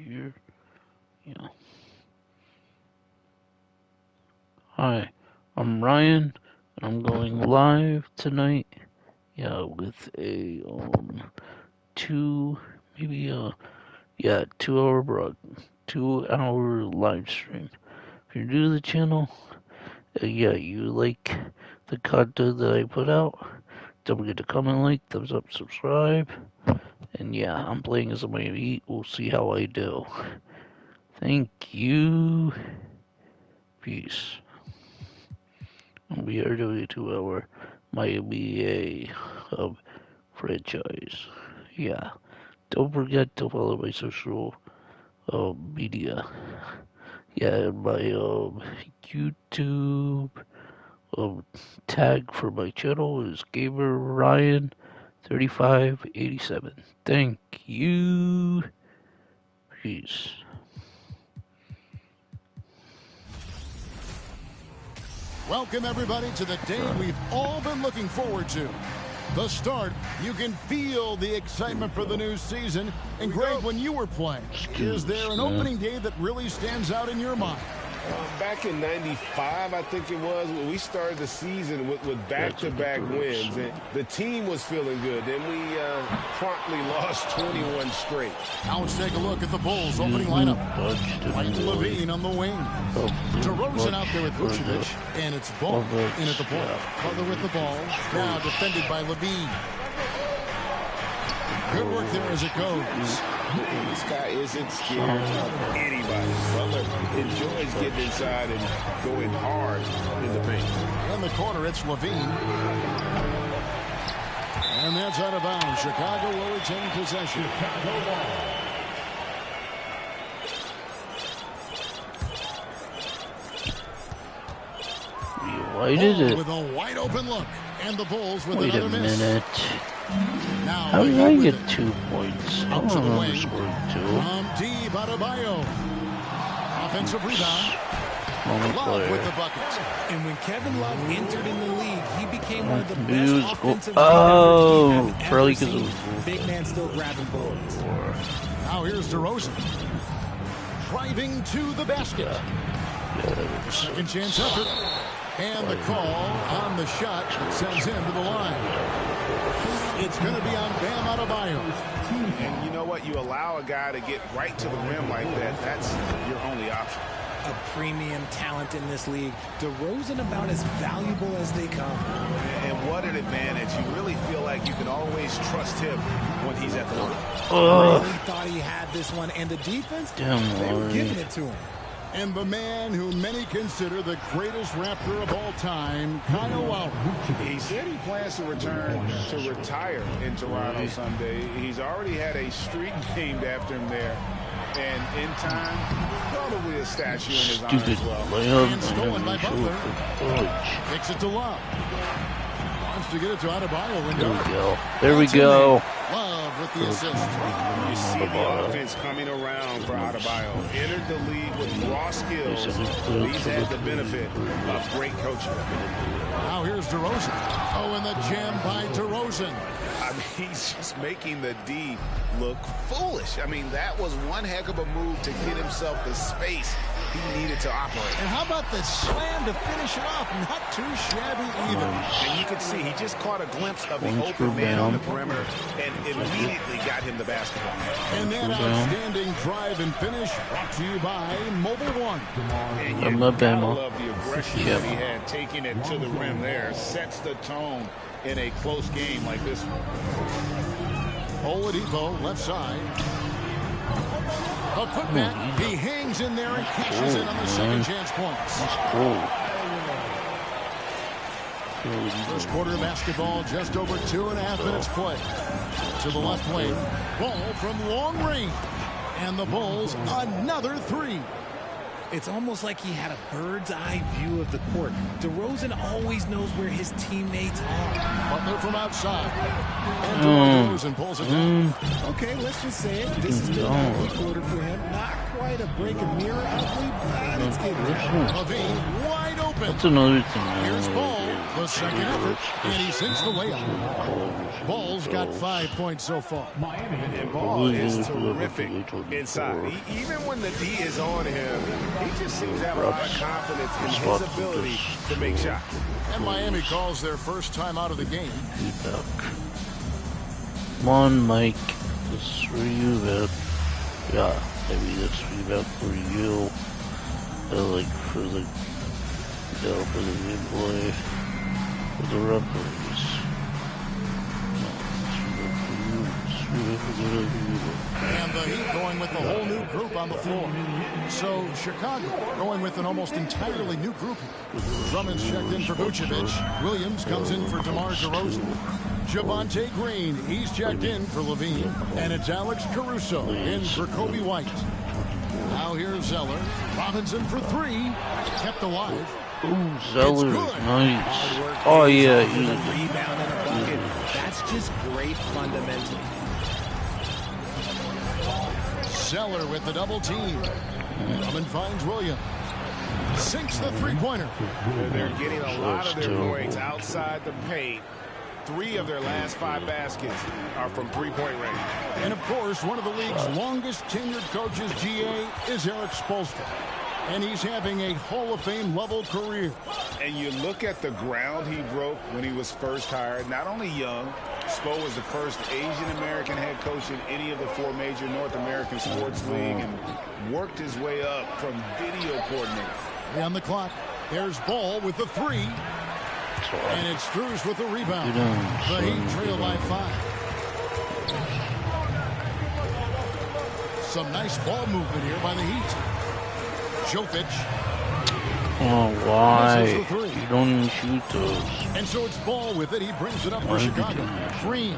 here. Yeah. Hi, I'm Ryan, and I'm going live tonight. Yeah, with a 2 hour live stream. If you're new to the channel, you like the content that I put out, don't forget to comment, like, thumbs up, subscribe. And yeah, I'm playing as somebody to eat. We'll see how I do. Thank you. Peace. We are doing a 2 hour Miami franchise. Yeah. Don't forget to follow my social media. Yeah, my YouTube tag for my channel is Gamer Ryan 3587. Thank you. Peace. Welcome, everybody, to the day we've all been looking forward to. The start. You can feel the excitement for the new season. And Greg, when you were playing, is there an opening day that really stands out in your mind? Back in '95, I think it was, when we started the season with back-to-back wins. And the team was feeling good. Then we promptly lost 21 straight. Now let's take a look at the Bulls' opening lineup. Mike Levine on the wing. DeRozan out there with Vucevic. And it's Ball in at the point. Butler with the ball. Now defended by Levine. Good work there as it goes. This guy isn't scared of anybody. Butler enjoys getting inside and going hard in the paint. In the corner, it's Levine. And that's out of bounds. Chicago will retain possession. Why did it? With a wide open look. And the Bulls with Wait a another miss. minute. Now, How did I get 2 points? I don't remember scoring 2. From deep, Adebayo. Offensive rebound. Love with the bucket. And when Kevin Love entered in the league, he became one of the best offensive rebounders I've ever seen. Big man still grabbing bullets. Now here's DeRozan. Driving to the basket. Second chance effort. And the call on the shot that sends him to the line. It's going to be on Bam Adebayo. And you know what? You allow a guy to get right to the rim like that. That's your only option. A premium talent in this league. DeRozan about as valuable as they come. And what an advantage. You really feel like you can always trust him when he's at the line. Really thought he had this one. And the defense, they were giving it to him. And the man who many consider the greatest Raptor of all time, Kyle Lowry. He said he plans to return to retire in Toronto someday. He's already had a street named after him there. And in time, probably a statue in his honor as well. And stolen by Butler. Kicks it to Love. Wants to get it to Adebayo. There we go. Love with the assist. You see the offense coming around for Adebayo. Entered the league with raw skills. He's had the benefit of great coaching. Now here's DeRozan. Oh, and the jam by DeRozan. I mean, he's just making the D look foolish. I mean, that was one heck of a move to get himself the space he needed to operate. And how about the slam to finish it off? Not too shabby either. And you could see he just caught a glimpse of the open man on the perimeter and immediately got him the basketball. And that outstanding drive and finish brought to you by Mobile One. And you gotta love the aggression that he had taking it to the rim there. Sets the tone in a close game like this one. Oladipo, left side. A putback. He hangs in there and cashes in on the second chance points. First quarter of basketball, just over 2.5 minutes play. To the left wing. Ball from long range. And the Bulls, another three. It's almost like he had a bird's eye view of the court. DeRozan always knows where his teammates are. Butler from outside. And DeRozan pulls it down. Okay, let's just say it. This has been a weak quarter for him. Not quite a break a mirror athlete, but it's getting there. Levine wide open. That's another thing. Here's Ball. The second effort, and he sinks the layup. Ball's got 5 points so far. And Ball is terrific inside. Even when the D is on him, he just seems to have a lot of confidence in his ability to make shots. And Miami calls their first time out of the game. Come on, Mike. This is for you, man. Yeah, maybe this feedback for you. Like for the gameplay, for the referees. And the Heat going with the whole new group on the floor. So Chicago going with an almost entirely new group. Drummond's checked in for Vucevic. Williams comes in for DeMar DeRozan. Javonte Green, he's checked in for Levine. And it's Alex Caruso in for Kobe White. Now here's Zeller. Robinson for three. Kept alive. Ooh, Zeller, nice. Oh yeah, he's a rebound and a bucket. That's just great fundamentals. Zeller with the double team. Drummond finds Williams. Sinks the three-pointer. They're getting a lot of their points outside the paint. 3 of their last 5 baskets are from three-point range. And, of course, one of the league's longest tenured coaches, GA, is Eric Spoelstra. And he's having a Hall of Fame level career. And you look at the ground he broke when he was first hired. Not only young, Spo was the first Asian-American head coach in any of the 4 major North American sports league and worked his way up from video coordinator. On the clock, there's Ball with the 3. And it's Strus with the rebound. The Heat trail by 5. Some nice ball movement here by the Heat. Jokic. Oh, why? You don't even shoot those. And so it's Ball with it. He brings it up for Chicago. Green.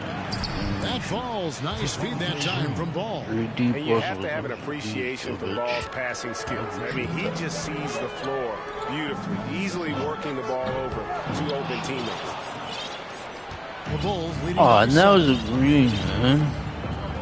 That falls. Nice feed that time from Ball. And you have to have an appreciation for Ball's passing skills. I mean, he just sees the floor beautifully, easily working the ball over to open teammates. The Bulls leading. Oh, and that was a green, man.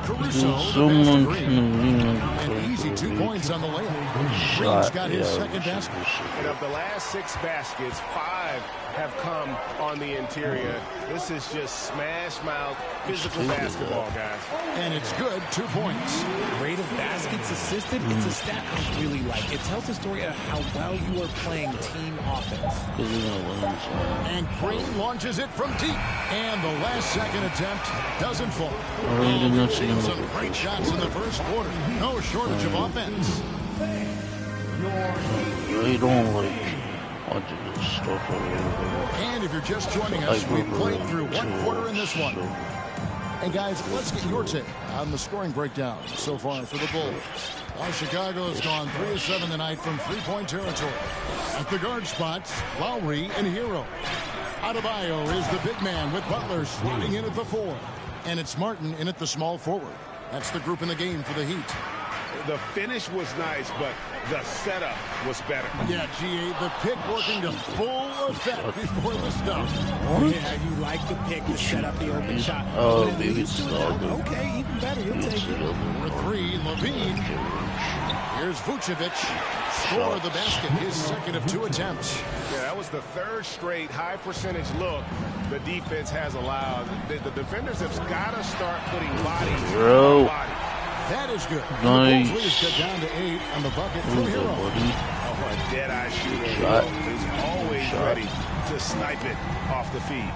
Caruso, someone an easy 2 points on the layup. Green's got his second basket. And of the last 6 baskets, 5 have come on the interior. This is just smash mouth physical basketball, guys. And it's good, 2 points. Rate of baskets assisted, it's a stat I really like. It tells the story of how well you are playing team offense. And Green launches it from deep. And the last second attempt doesn't fall. Some great shots in the first quarter. No shortage of offense. They don't like watching this stuff over. And if you're just joining us, we've played through 1 quarter in this one. And guys, let's get your take on the scoring breakdown so far for the Bulls. Chicago has gone 3 of 7 tonight from three-point territory. At the guard spots, Lowry and Hero. Adebayo is the big man with Butler sliding in at the 4. And it's Martin in at the small forward. That's the group in the game for the Heat. The finish was nice, but the setup was better. Yeah, GA, the pick working to full effect before the stuff. Yeah, you like the pick to set up the open shot. Oh, maybe it's not. Okay, even better. You'll take it. Number 3, Levine. Here's Vucevic. Score the basket, his second of 2 attempts. Yeah, that was the 3rd straight high percentage look the defense has allowed. The defenders have got to start putting bodies on body. That is good. Nice. The Bulls cut down to 8 on the bucket from Hero. Oh, a dead-eye shooter is always ready to snipe it off the feed.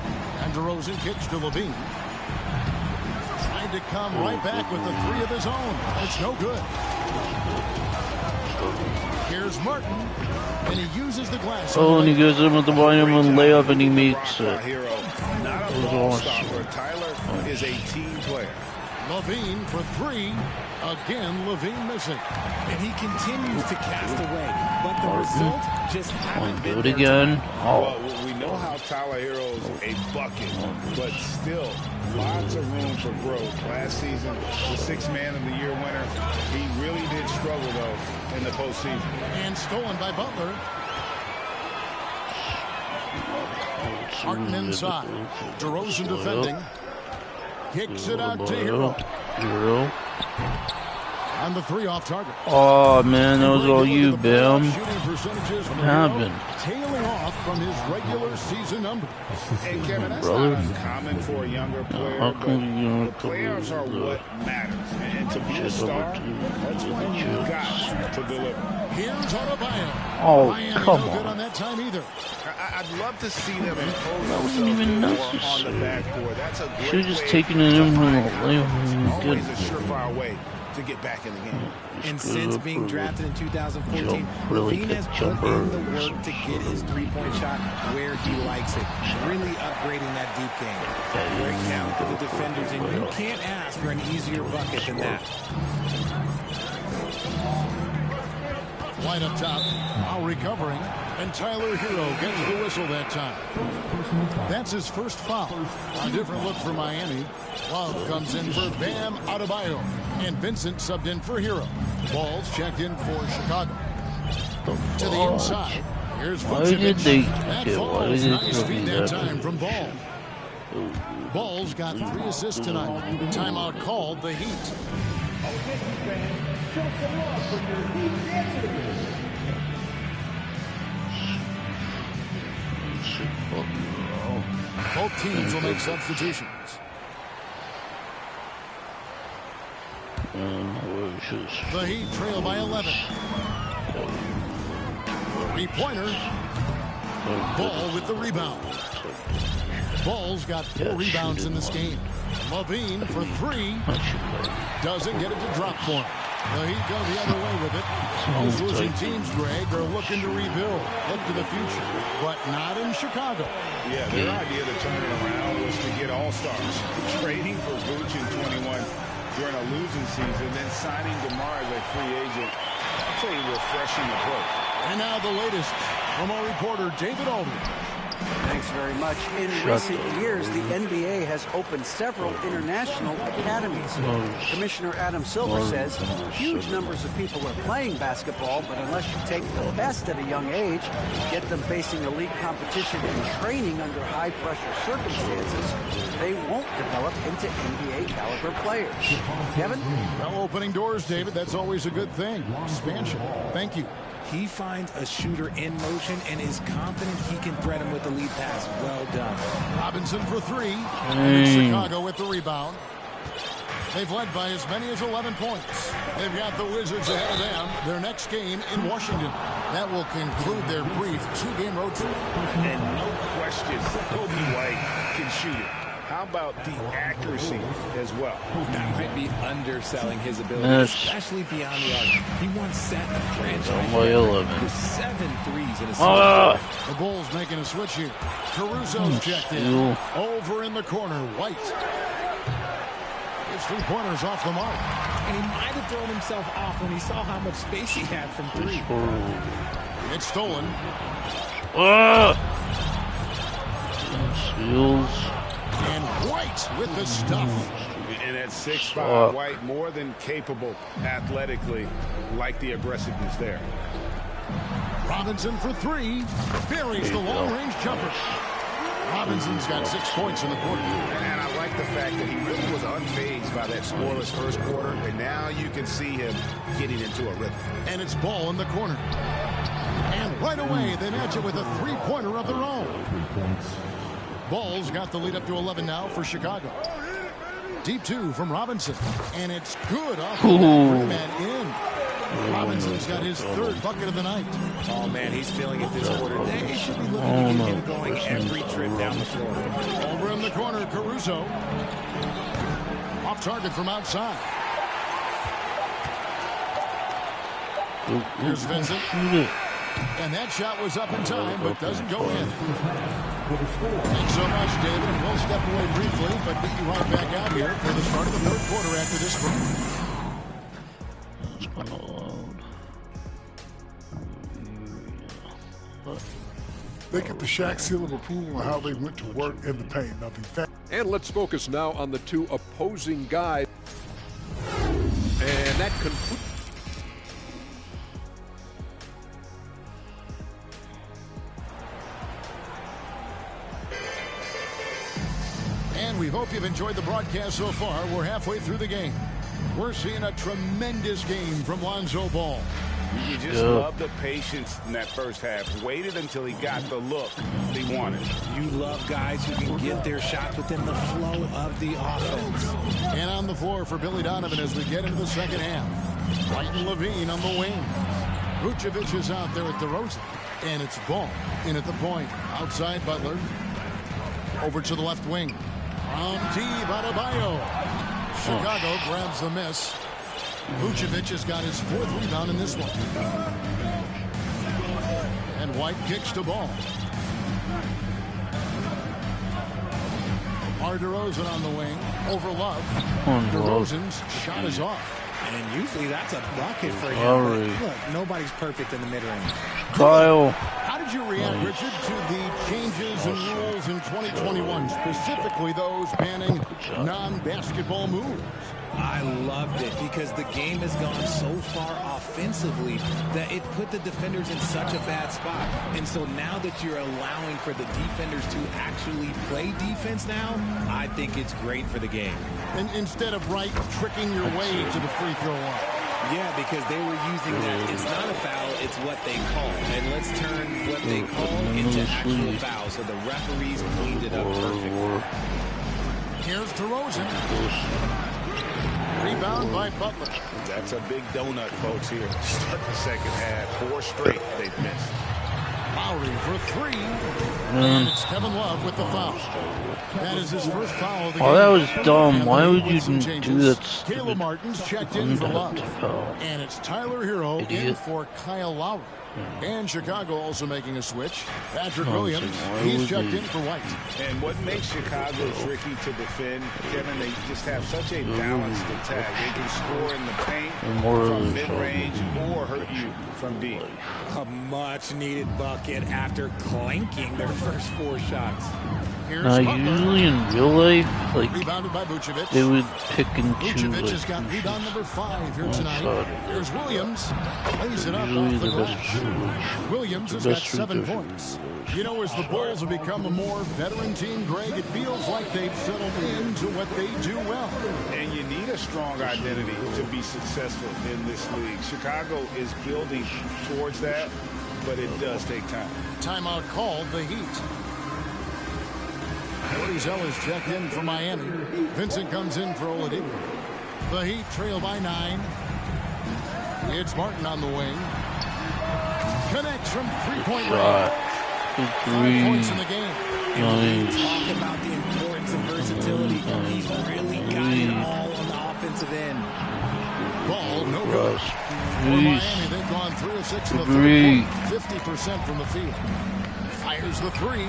And DeRozan kicks to Levine. Tried to come right back with the 3 of his own. It's no good. Here's Martin, and he uses the glass. Oh, and he goes in with the volume and layup, and he makes it. Not a ball stopper. Tyler is a team player. Levine for 3. Again, Levine missing. And he continues to cast away. But the result just haven't been do it again. Well, we know how Tyler Hero's a bucket, but still lots of room for growth. Last season, the 6th Man of the Year winner, he really did struggle, though, in the postseason. And stolen by Butler. Martin inside. DeRozan defending. Kicks it out to Hero. on the 3 off target. Oh man, that was all you, Bam. Shooting percentages from What happened? tailing off from his regular season number. And Kevin, that's Brother. not uncommon for a younger player, how but come you don't the players are what matters. And to be a Shit, star, number 2. that's when you got to deliver. Here's Adebayo. Oh, Miami come no good on. on that time either. I'd love to see them impose That wasn't even themselves more on the necessary. backboard. That's a great Should've just way taken it to in from find the that layup. confidence. Always a Good. surefire way to get back in the game. And Screwed since up being for drafted in 2014, jump, really Levine good has put jumper in the or work some to get his three-point shot where he likes it, really upgrading that deep game. Great now for the defenders, and you can't ask for an easier bucket than that. White up top, now recovering, and Tyler Hero gets the whistle that time. That's his first foul. A different look for Miami. Love comes in for Bam Adebayo, and Vincent subbed in for Hero. Ball's checked in for Chicago. To the inside. Here's Why did they- Vucevic. That okay, why falls. did Nice they feed do that that? time from Ball. Ball's got 3 assists tonight. Timeout called the Heat. Both teams will make substitutions. The Heat trail by 11. 3-pointer. Ball with the rebound. Ball's got 4 rebounds in this game. Levine for 3. Doesn't get it to drop for him. The Heat go the other way with it. Those losing teams, Greg, are looking to rebuild, look to the future, but not in Chicago. Yeah, their idea to turn it around was to get all-stars. Trading for Vooch in 21 during a losing season, then signing DeMar as a free agent. That's a refreshing approach. And now the latest from our reporter, David Aldridge. Thanks very much. In recent years, the NBA has opened several international academies. Commissioner Adam Silver says huge numbers of people are playing basketball, but unless you take the best at a young age, get them facing elite competition and training under high-pressure circumstances, they won't develop into NBA-caliber players. Kevin? Well, opening doors, David, that's always a good thing. Expansion. Thank you. He finds a shooter in motion and is confident he can thread him with the lead pass. Well done. Robinson for 3. And Chicago with the rebound. They've led by as many as 11 points. They've got the Wizards ahead of them. Their next game in Washington. That will conclude their brief 2-game road trip. And no question, Kobe White can shoot it. How about the accuracy as well? That might be underselling his ability, especially beyond the arc. He once set a franchise record with 7 threes in a season. The Bulls making a switch here. Caruso's checked in. Over in the corner, White. His 3-pointers off the mark. And he might have thrown himself off when he saw how much space he had from 3. It's stolen. And White with the stuff. And at 6'5", White more than capable athletically, like the aggressiveness there. Robinson for 3. Buries the long-range jumper. Robinson's got 6 points in the quarter. And I like the fact that he really was unfazed by that scoreless first quarter, and now you can see him getting into a rhythm. And it's Ball in the corner. And right away, they match it with a 3-pointer of their own. Ball's got the lead up to 11 now for Chicago. Deep 2 from Robinson. And it's good off the rim and in. Robinson's got his 3rd bucket of the night. Oh, man, he's feeling it this quarter. They should be looking to get him going every trip down the floor. Over in the corner, Caruso. Off target from outside. Here's Vincent. And that shot was up in time, but doesn't go in. Thanks so much, David. We'll step away briefly, but meet you right back out here for the start of the 3rd quarter after this break. They get the Shaq seal of approval on how they went to work in the paint. And let's focus now on the 2 opposing guys. And that concludes. And we hope you've enjoyed the broadcast so far. We're halfway through the game. We're seeing a tremendous game from Lonzo Ball. You just love the patience in that first half. Waited until he got the look he wanted. You love guys who can get their shots within the flow of the offense. And on the floor for Billy Donovan as we get into the second half. White and Levine on the wing. Vucevic is out there at DeRozan. And it's Ball in at the point. Outside Butler. Over to the left wing. From deep, Adebayo. Chicago grabs the miss. Vucevic has got his 4th rebound in this one. And White kicks to Ball. DeRozan on the wing. Over Love. DeRozan's shot is off. And usually that's a bucket for him. Look, nobody's perfect in the mid-range. Kyle. How did you react, Richard, to the changes in rules in 2021, specifically those banning non-basketball moves? I loved it because the game has gone so far offensively that it put the defenders in such a bad spot. And so now that you're allowing for the defenders to actually play defense now, I think it's great for the game. And instead of tricking your way to the free throw line. Yeah, because they were using that. It's not a foul, it's what they call. And let's turn what they call into actual foul. So the referees cleaned it up perfectly. Here's DeRozan. Rebound by Butler. That's a big donut, folks, here. Start the second half. 4 straight they've missed. Lowry for 3. And it's Kevin Love with the foul. That is his first foul of the game. Oh, that was dumb. Why would you do that? Caleb Martin's checked in for Love. And it's Tyler Hero in for Kyle Lowry. And Chicago also making a switch. Patrick Williams, he's checked in for White. And what makes Chicago tricky to defend, Kevin, they just have such a balanced attack. They can score in the paint from mid-range or hurt you from deep. A much-needed bucket after clanking their first 4 shots. Now, usually in real life, like, rebounded by Vucevic. they would pick and choose. Vucevic has got rebound number 5 here tonight. Here's Williams. Lays it up off the glass. Williams has got 7 points. You know, as the Bulls have become a more veteran team, Greg, it feels like they've settled into what they do well. And you need a strong identity to be successful in this league. Chicago is building towards that, but it does take time. Timeout called, the Heat. Cody Zeller's checked in for Miami. Vincent comes in for Oladipo. The Heat trail by 9. It's Martin on the wing. Connects from 3-point range. 5 points in the game. And we talk about the importance of versatility. He's really got it all on the offensive end. Ball, no good. For Miami, they've gone 3 of 6 in the third quarter. 50% from the field. Fires the 3.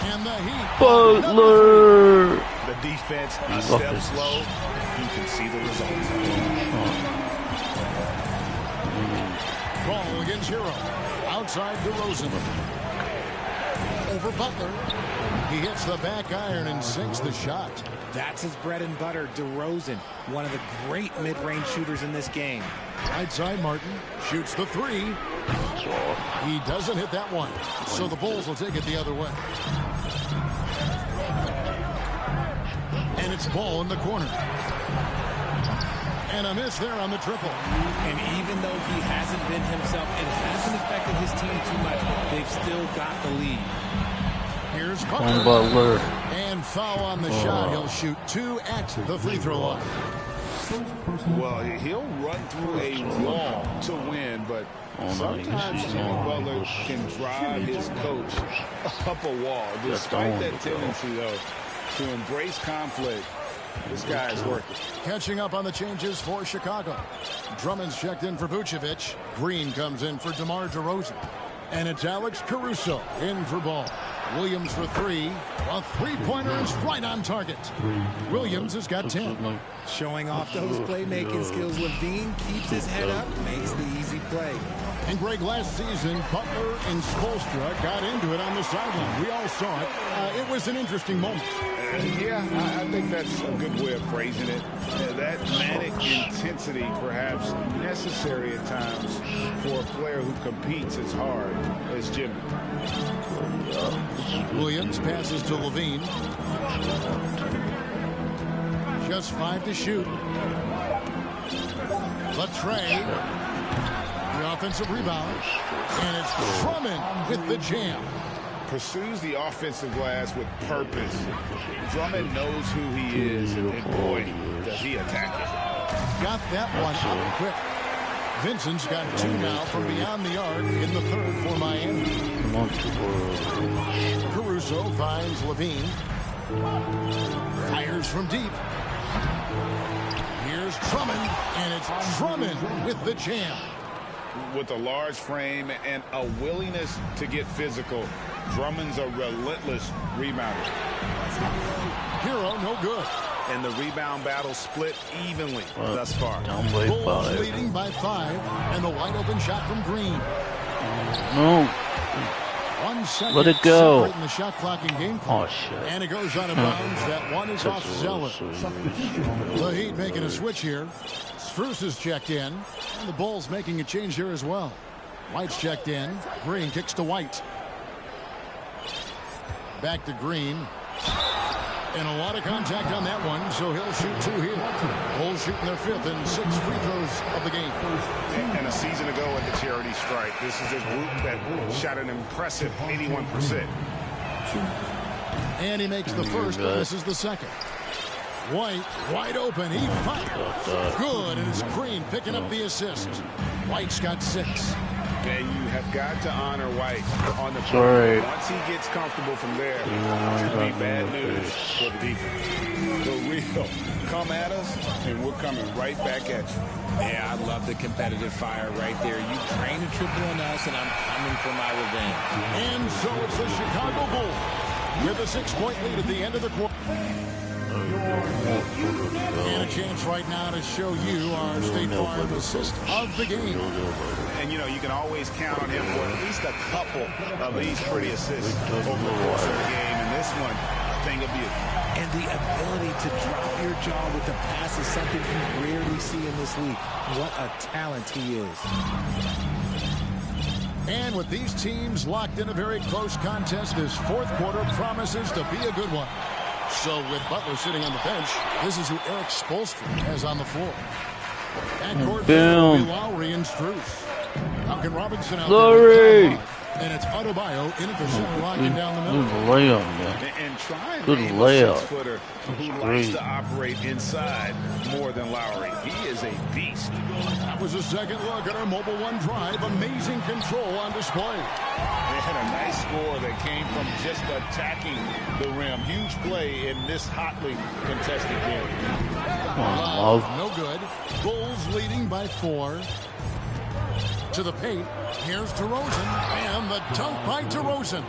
And the Heat. Butler. The defense a step slow. You can see the results. Ball against Hero. Outside DeRozan. Over Butler. He hits the back iron and sinks the shot. That's his bread and butter, DeRozan. One of the great mid-range shooters in this game. Right side, Martin shoots the 3. He doesn't hit that one. So the Bulls will take it the other way. And it's Ball in the corner. And a miss there on the triple. And even though he hasn't been himself, it hasn't affected his team too much. They've still got the lead. Here's Butler. And foul on the shot. He'll shoot 2 at the free throw line. Well, he'll run through a wall to win, but sometimes Jimmy Butler can drive his coach up a wall. Despite that tendency, though, to embrace conflict, this guy is working. Catching up on the changes for Chicago. Drummond's checked in for Vucevic. Green comes in for DeMar DeRozan. And it's Alex Caruso in for Ball. Williams for 3. A 3-pointer is right on target. Williams has got 10. Showing off those playmaking skills. Levine keeps his head up, makes the easy play. And Greg, last season, Butler and Spoelstra got into it on the sideline. We all saw it. It was an interesting moment. Yeah, I think that's a good way of phrasing it. That manic intensity, perhaps necessary at times for a player who competes as hard as Jimmy. Williams passes to Levine. Just 5 to shoot. Latrey, the offensive rebound, and it's Drummond with the jam. Pursues the offensive glass with purpose. Drummond knows who he is, and boy, does he attack it. Got that one out quick. Vincent's got 2 now from beyond the arc in the third for Miami. Caruso finds Levine. Fires from deep. Here's Drummond, and it's Drummond with the jam. With a large frame and a willingness to get physical, Drummond's a relentless rebounder. Hero, no good. And the rebound battle split evenly thus far. Bulls leading by 5, and the wide open shot from Green. No. 1 second. Let it go. Separating the shot clock and game clock. Oh, shit. And it goes out of bounds. That one is off Zeller. The Heat making a switch here. Strus is checked in, and the Bulls making a change here as well. White's checked in. Green kicks to White. Back to Green. And a lot of contact on that one, so he'll shoot 2 here. Bulls shooting their 5th and 6 free throws of the game. And a season ago at the charity strike, this is a group that shot an impressive 81%. And he makes the first, but misses the second. White, wide open, he fires. Good, and it's Green picking up the assist. White's got 6. And you have got to honor White on the Sorry. Once he gets comfortable from there, it's going to be bad news for the defense. The real come at us, and we're coming right back at you. Yeah, I love the competitive fire right there. You train a triple on us, and I'm coming for my revenge. And so it's the Chicago Bulls with a 6-point lead at the end of the quarter. And a chance right now to show you our State Farm assist of the game. And, you know, you can always count on him for at least a couple of these pretty assists over the course of the game. And this one, a thing of beauty. And the ability to drop your jaw with the pass is something you rarely see in this league. What a talent he is. And with these teams locked in a very close contest, this 4th quarter promises to be a good one. So with Butler sitting on the bench, this is who Eric Spoelstra has on the floor. Backcourt will be Lowry and Strus. Duncan Robinson out there. And it's Adebayo in at the center, locking down the middle. Good layup, man. And trying Good to layup. 6-footer who likes to operate inside more than Lowry. He is a beast. That was a second look at our Mobile One drive. Amazing control on display. They had a nice score that came from just attacking the rim. Huge play in this hotly contested game. Love. No good. Bulls leading by 4. To the paint. Here's DeRozan. And the dunk by DeRozan.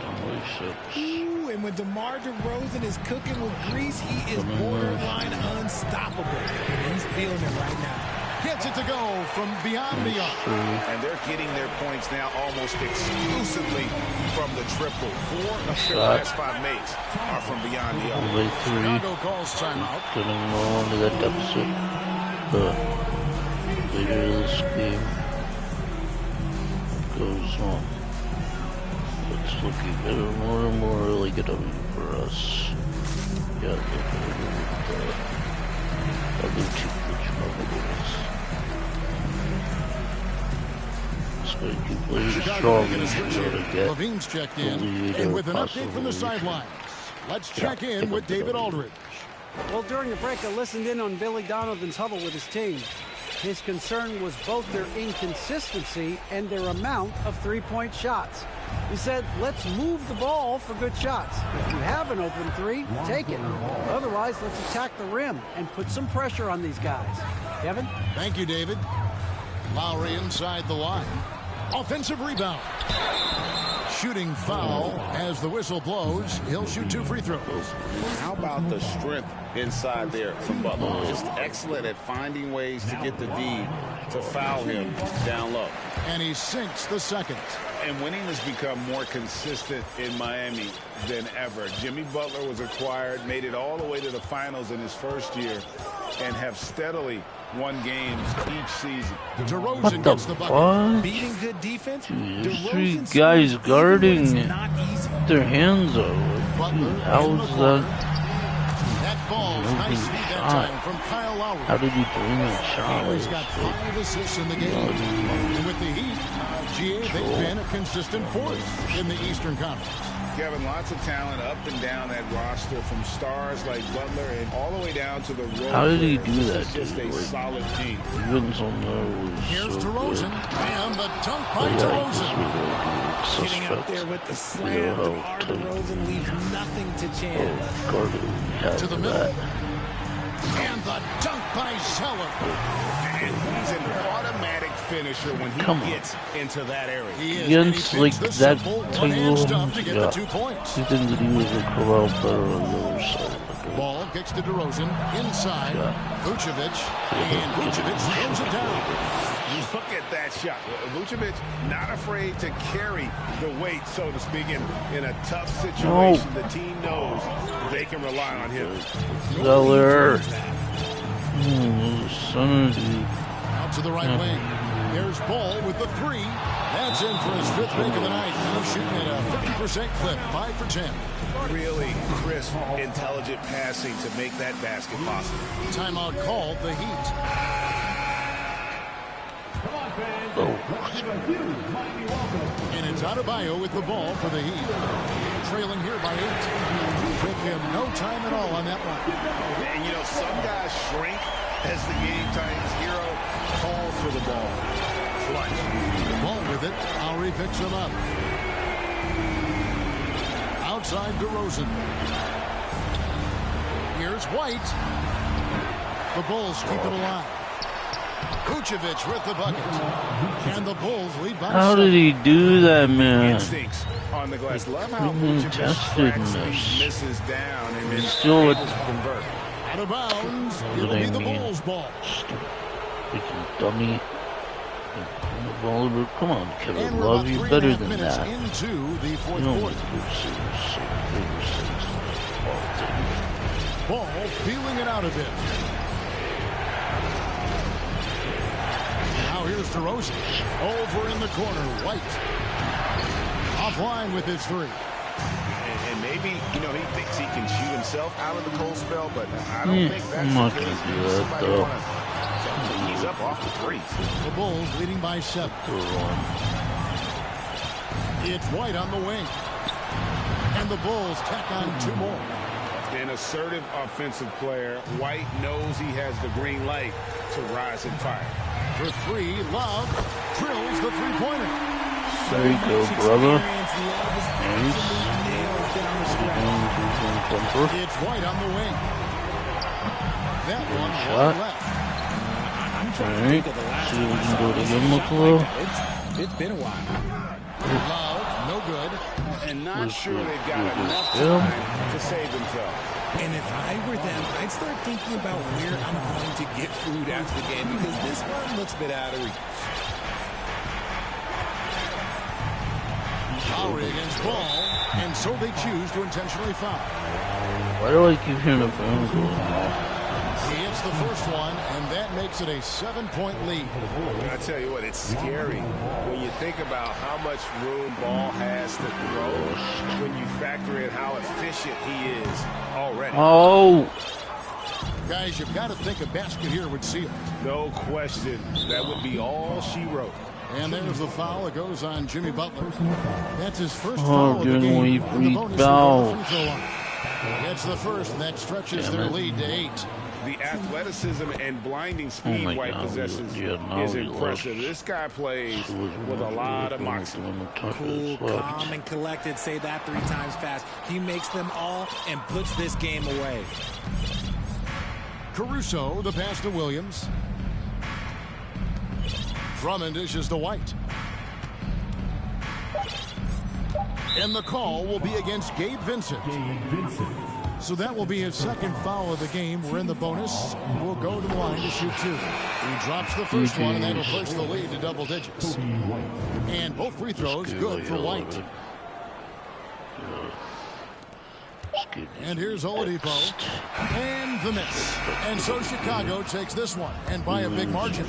Ooh, and when DeMar DeRozan is cooking with grease, he is borderline unstoppable. And he's feeling it right now. Gets it to go from beyond the arc. And they're getting their points now almost exclusively from the triple. 4 of their last 5 makes are from beyond the arc. Chicago calls timeout. Getting more into that deficit. Later this game goes on. It's looking better, more and more like it for us. Yeah, look at the other team, which is. It's going to keep playing strong in order to get Levine's checked in, and with an update from the sidelines, let's check in with David Aldridge. Well, during the break, I listened in on Billy Donovan's huddle with his team. His concern was both their inconsistency and their amount of three-point shots. He said, let's move the ball for good shots. If you have an open 3, take it. Otherwise, let's attack the rim and put some pressure on these guys. Kevin? Thank you, David. Lowry inside the line. Offensive rebound. Shooting foul as the whistle blows. He'll shoot 2 free throws. How about the strength inside there from Butler? Just excellent at finding ways to get the D to foul him down low. And he sinks the second. And winning has become more consistent in Miami than ever. Jimmy Butler was acquired, made it all the way to the finals in his first year, and have steadily won games each season. DeRozan gets the bucket. Beating good defense. There's 3 guys guarding their hands are. How's that? falls. Nice feed that time from Kyle Lowry. How did he bring that shot? Lowry's got 5 assists in the game. And with the Heat, GA, they've been a consistent force in the Eastern Conference. Kevin, lots of talent up and down that roster, from stars like Butler and all the way down to the role. How did he do that, It's just a solid team. Vince on there was Here's so DeRozan, good. and the dunk by Yeah, DeRozan. Getting out there with the slam, DeMar DeRozan leaves nothing to chance. To the middle. And the dunk by Zeller. And he's an automatic finisher when he gets into that area. He is, Against like that simple type one-hand of stuff to get the 2 points. you think that he was a corral better on the other side. Ball kicks to DeRozan inside. Vucevic, and Vucevic throws it down. Look at that shot. Vucevic not afraid to carry the weight, so to speak, in a tough situation. The team knows they can rely on him. Zeller. Son of a Out to the right wing. There's Ball with the 3. That's in for his 5th make of the night. Now shooting at a 50% clip, 5 for 10. Really crisp, intelligent passing to make that basket possible. Timeout called, the Heat. And it's Adebayo with the ball for the Heat. Trailing here by 8. Took him no time at all on that one. And, you know, some guys shrink as the game tightens. Hero calls for the ball. Clutch. The ball with it. Lowry picks him up. Outside DeRozan. Here's White. The Bulls keep it alive. Vucevic with the bucket. And the Bulls lead by 7. How did he do that, man? Instincts on the glass. Love how Vucevic cracks these misses down and then still able to convert. Out of bounds. It'll be the Bulls ball. Freaking dummy. Come on, Kevin And we're Love, about you 3.5 better than minutes that. into the fourth You don't quarter. Ball feeling it out a bit. Now here's DeRozan. Over in the corner, White. Offline with his 3. And maybe, you know, he thinks he can shoot himself out of the cold spell, but I don't think that's I'm not the going case. to do that, though. He's up off the 3. The Bulls leading by 7. It's White on the wing. And the Bulls tack on 2 more. An assertive offensive player. White knows he has the green light to rise and fire. For 3, Love drills the 3-pointer. There you go, brother. It's White on the wing. That one Shot. left. I'm trying to Alright, think of the last see if we time I can saw do it this again, shot McCullough. like that. It's been a while. Love, no good. And not sure they've got Yeah. enough time to save themselves. And if I were them, I'd start thinking about where I'm going to get food after the game, because this one looks a bit out of reach. Lowry against Ball, and so they choose to intentionally foul. Why do I keep hearing a phone going off? He hits the first one, and that makes it a 7-point lead. I tell you what, it's scary when you think about how much room Ball has to throw when you factor in how efficient he is already. Oh! Guys, you've got to think a basket here would seal. No question. That would be all she wrote. And there's the foul. It goes on Jimmy Butler. That's his first Oh, foul of the good game. one. And the bonus Foul. from the free throw line. That's the first, and that stretches Damn their it. lead to 8. The athleticism and blinding speed my White God, possesses yeah, now is we impressive. lost. This guy plays with a lot of moxie. Cool, calm, and collected. Say that 3 times fast. He makes them all and puts this game away. Caruso, the pass to Williams. Drummond dishes to White. And the call will be against Gabe Vincent. So that will be his second foul of the game. We're in the bonus. We'll go to the line to shoot 2. He drops the first one, and that'll push the lead to double digits. And both free throws good for White. And here's Oladipo. And the miss. And so Chicago takes this one, and by a big margin.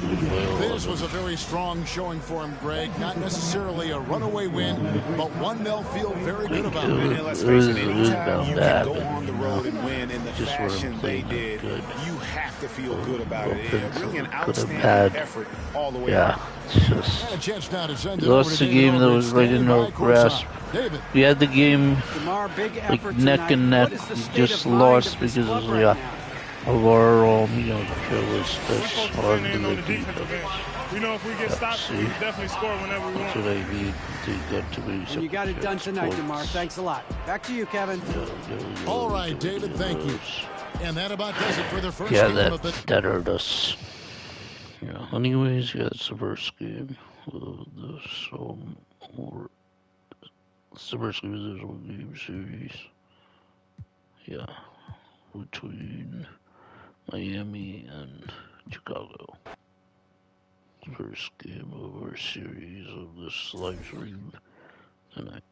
This was a very strong showing for him, Greg. Not necessarily a runaway win, but one they'll feel very good about. And let's face it, anytime you can go on the road and win in the fashion they did, you have to feel good about it. Really an outstanding effort all the way out. We lost the game that was right in our grasp. We had the game like neck and neck. We just lost because of our carelessness on the defense. We know if we get stopped, we definitely score whenever we want. That's what I need to get to be. You got it done tonight, DeMar. Thanks a lot. Back to you, Kevin. All right, David, thank you. And that about does it for the first game of the... that hurt us. Yeah, anyways, it's the first game of this, it's the first game of this one-game series. Yeah, between Miami and Chicago. First game of our series of this live stream tonight.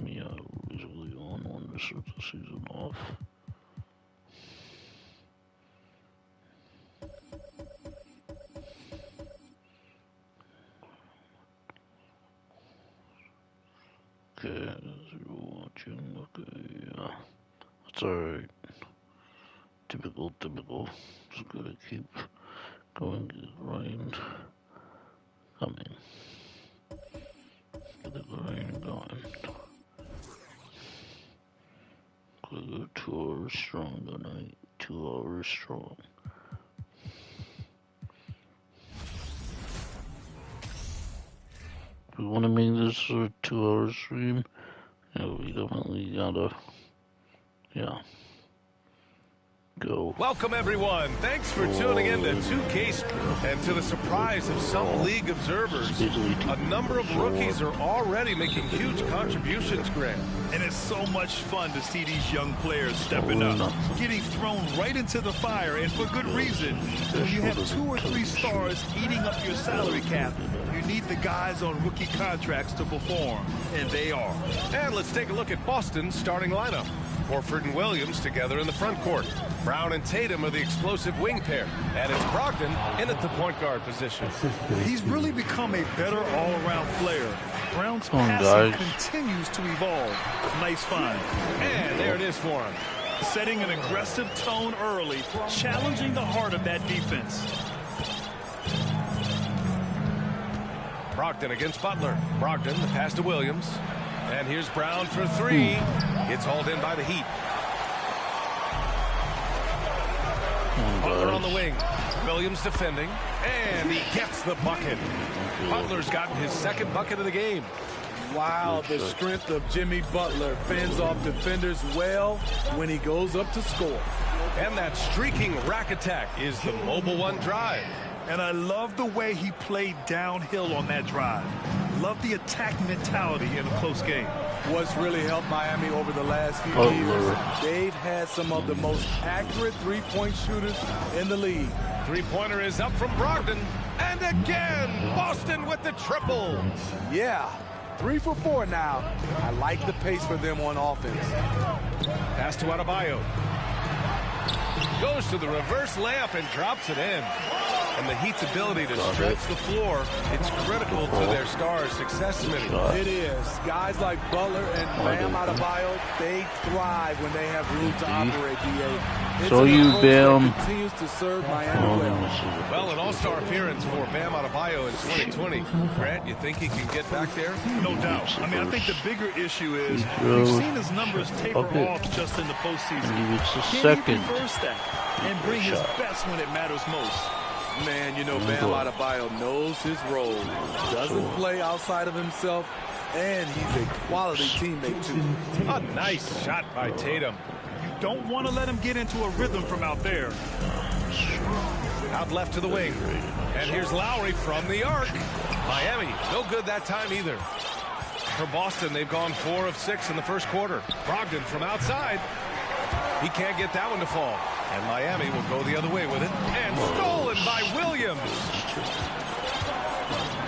Yeah, usually on to start the season off. Okay, as you're watching, okay, yeah. That's alright. Typical. Just gotta keep going, grind coming. Get the grind going. We'll go 2 hours strong tonight. 2 hours strong. If we want to make this a 2-hour stream, we definitely gotta, go. Welcome everyone. Thanks for tuning in to 2K, and to the surprise of some league observers, a number of rookies are already making huge contributions, Grant. And it's so much fun to see these young players stepping up, getting thrown right into the fire, and for good reason. When you have 2 or 3 stars eating up your salary cap, you need the guys on rookie contracts to perform, and they are. And let's take a look at Boston's starting lineup. Horford and Williams together in the front court. Brown and Tatum are the explosive wing pair. And it's Brogdon in at the point guard position. He's really become a better all-around player. Brown's passing continues to evolve. Nice find. And there it is for him. Setting an aggressive tone early, challenging the heart of that defense. Brogdon against Butler. Brogdon, the pass to Williams. And here's Brown for 3. It's hauled in by the Heat. Butler on the wing. Williams defending. And he gets the bucket. Butler's gotten his 2nd bucket of the game. Wow, the strength of Jimmy Butler fends off defenders well when he goes up to score. And that streaking rack attack is the Mobile One drive. And I love the way he played downhill on that drive. Love the attack mentality in a close game. What's really helped Miami over the last few years, they've had some of the most accurate three-point shooters in the league. Three-pointer is up from Brogdon. And again, Boston with the triple. Yeah, 3 for 4 now. I like the pace for them on offense. Pass to Adebayo. Goes to the reverse layup and drops it in. And the Heat's ability to stretch the floor, it's critical to their stars' success, Smitty. It is. Guys like Butler and Bam Adebayo, they thrive when they have room to operate, D.A. So you, Bam. Continues to serve Miami well. Well, an all-star appearance for Bam Adebayo in 2020. Grant, you think he can get back there? No doubt. I mean, I think the bigger issue is we've seen his numbers taper off just in the postseason. Can he reverse that and bring his best when it matters most? Man, you know, Bam Adebayo knows his role, doesn't play outside of himself, and he's a quality teammate, too. A nice shot by Tatum. You don't want to let him get into a rhythm from out there. Out left to the wing. And here's Lowry from the arc. Miami, no good that time either. For Boston, they've gone 4 of 6 in the first quarter. Brogdon from outside. He can't get that one to fall. And Miami will go the other way with it. And stolen by Williams.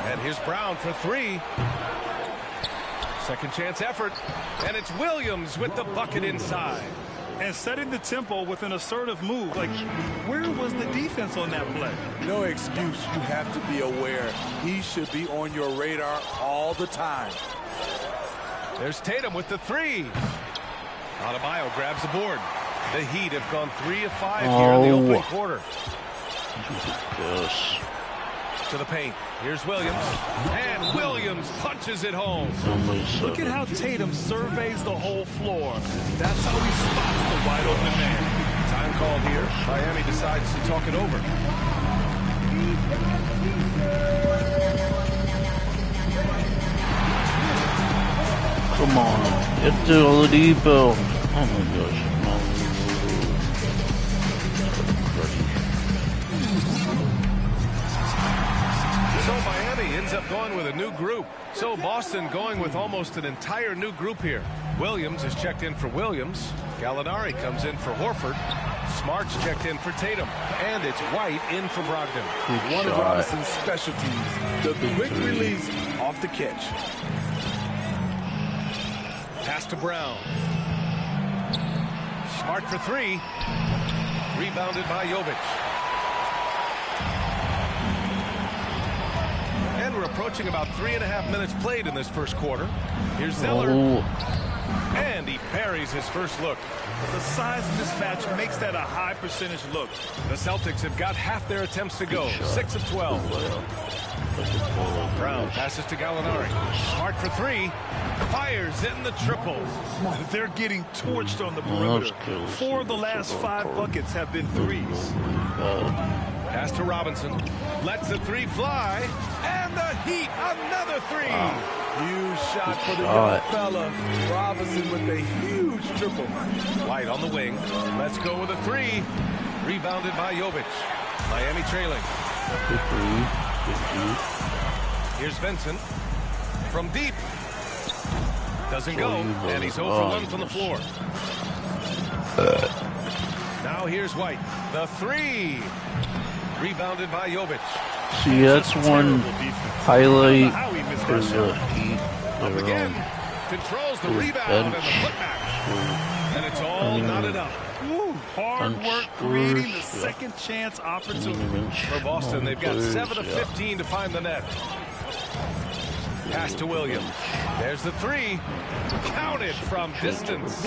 And here's Brown for three. Second chance effort. And it's Williams with the bucket inside. And setting the tempo with an assertive move. Like, where was the defense on that play? No excuse. You have to be aware. He should be on your radar all the time. There's Tatum with the three. Adebayo grabs the board. The Heat have gone 3 of 5 here in the opening quarter. Yes. To the paint. Here's Williams. And Williams punches it home. Look at how Tatum surveys the whole floor. That's how he spots the wide open man. Time called here. Miami decides to talk it over. Come on. Get to Oladipo. Oh my gosh. So Miami ends up going with a new group. So Boston going with almost an entire new group here. Williams is checked in for Williams. Gallinari comes in for Horford. Smart's checked in for Tatum. And it's White in for Brogdon. One of Robinson's specialties, the quick release off the catch. Pass to Brown. Smart for three. Rebounded by Jovic. And we're approaching about 3.5 minutes played in this first quarter. Here's Zeller. And he parries his first look. The size mismatch makes that a high percentage look. The Celtics have got half their attempts to go. 6 of 12. Brown passes to Gallinari. Smart for three. Fires in the triple. They're getting torched on the perimeter. 4 of the last 5 buckets have been threes. Pass to Robinson. Lets the three fly. And the Heat, another three. Huge shot for the young fella. Robinson with a huge triple. White on the wing. Let's go with a three. Rebounded by Jovic. Miami trailing. Here's Vincent. From deep. Doesn't go. And he's 0 for 1 from the floor. Now here's White. The three. Rebounded by Jovic. See, that's one highlight for the Heat. Up again. Controls the rebound and the putback. And it's all knotted up. Hard work creating the second chance opportunity. For Boston, they've got 7 of 15 to find the net. Pass to Williams. There's the three. Counted from distance.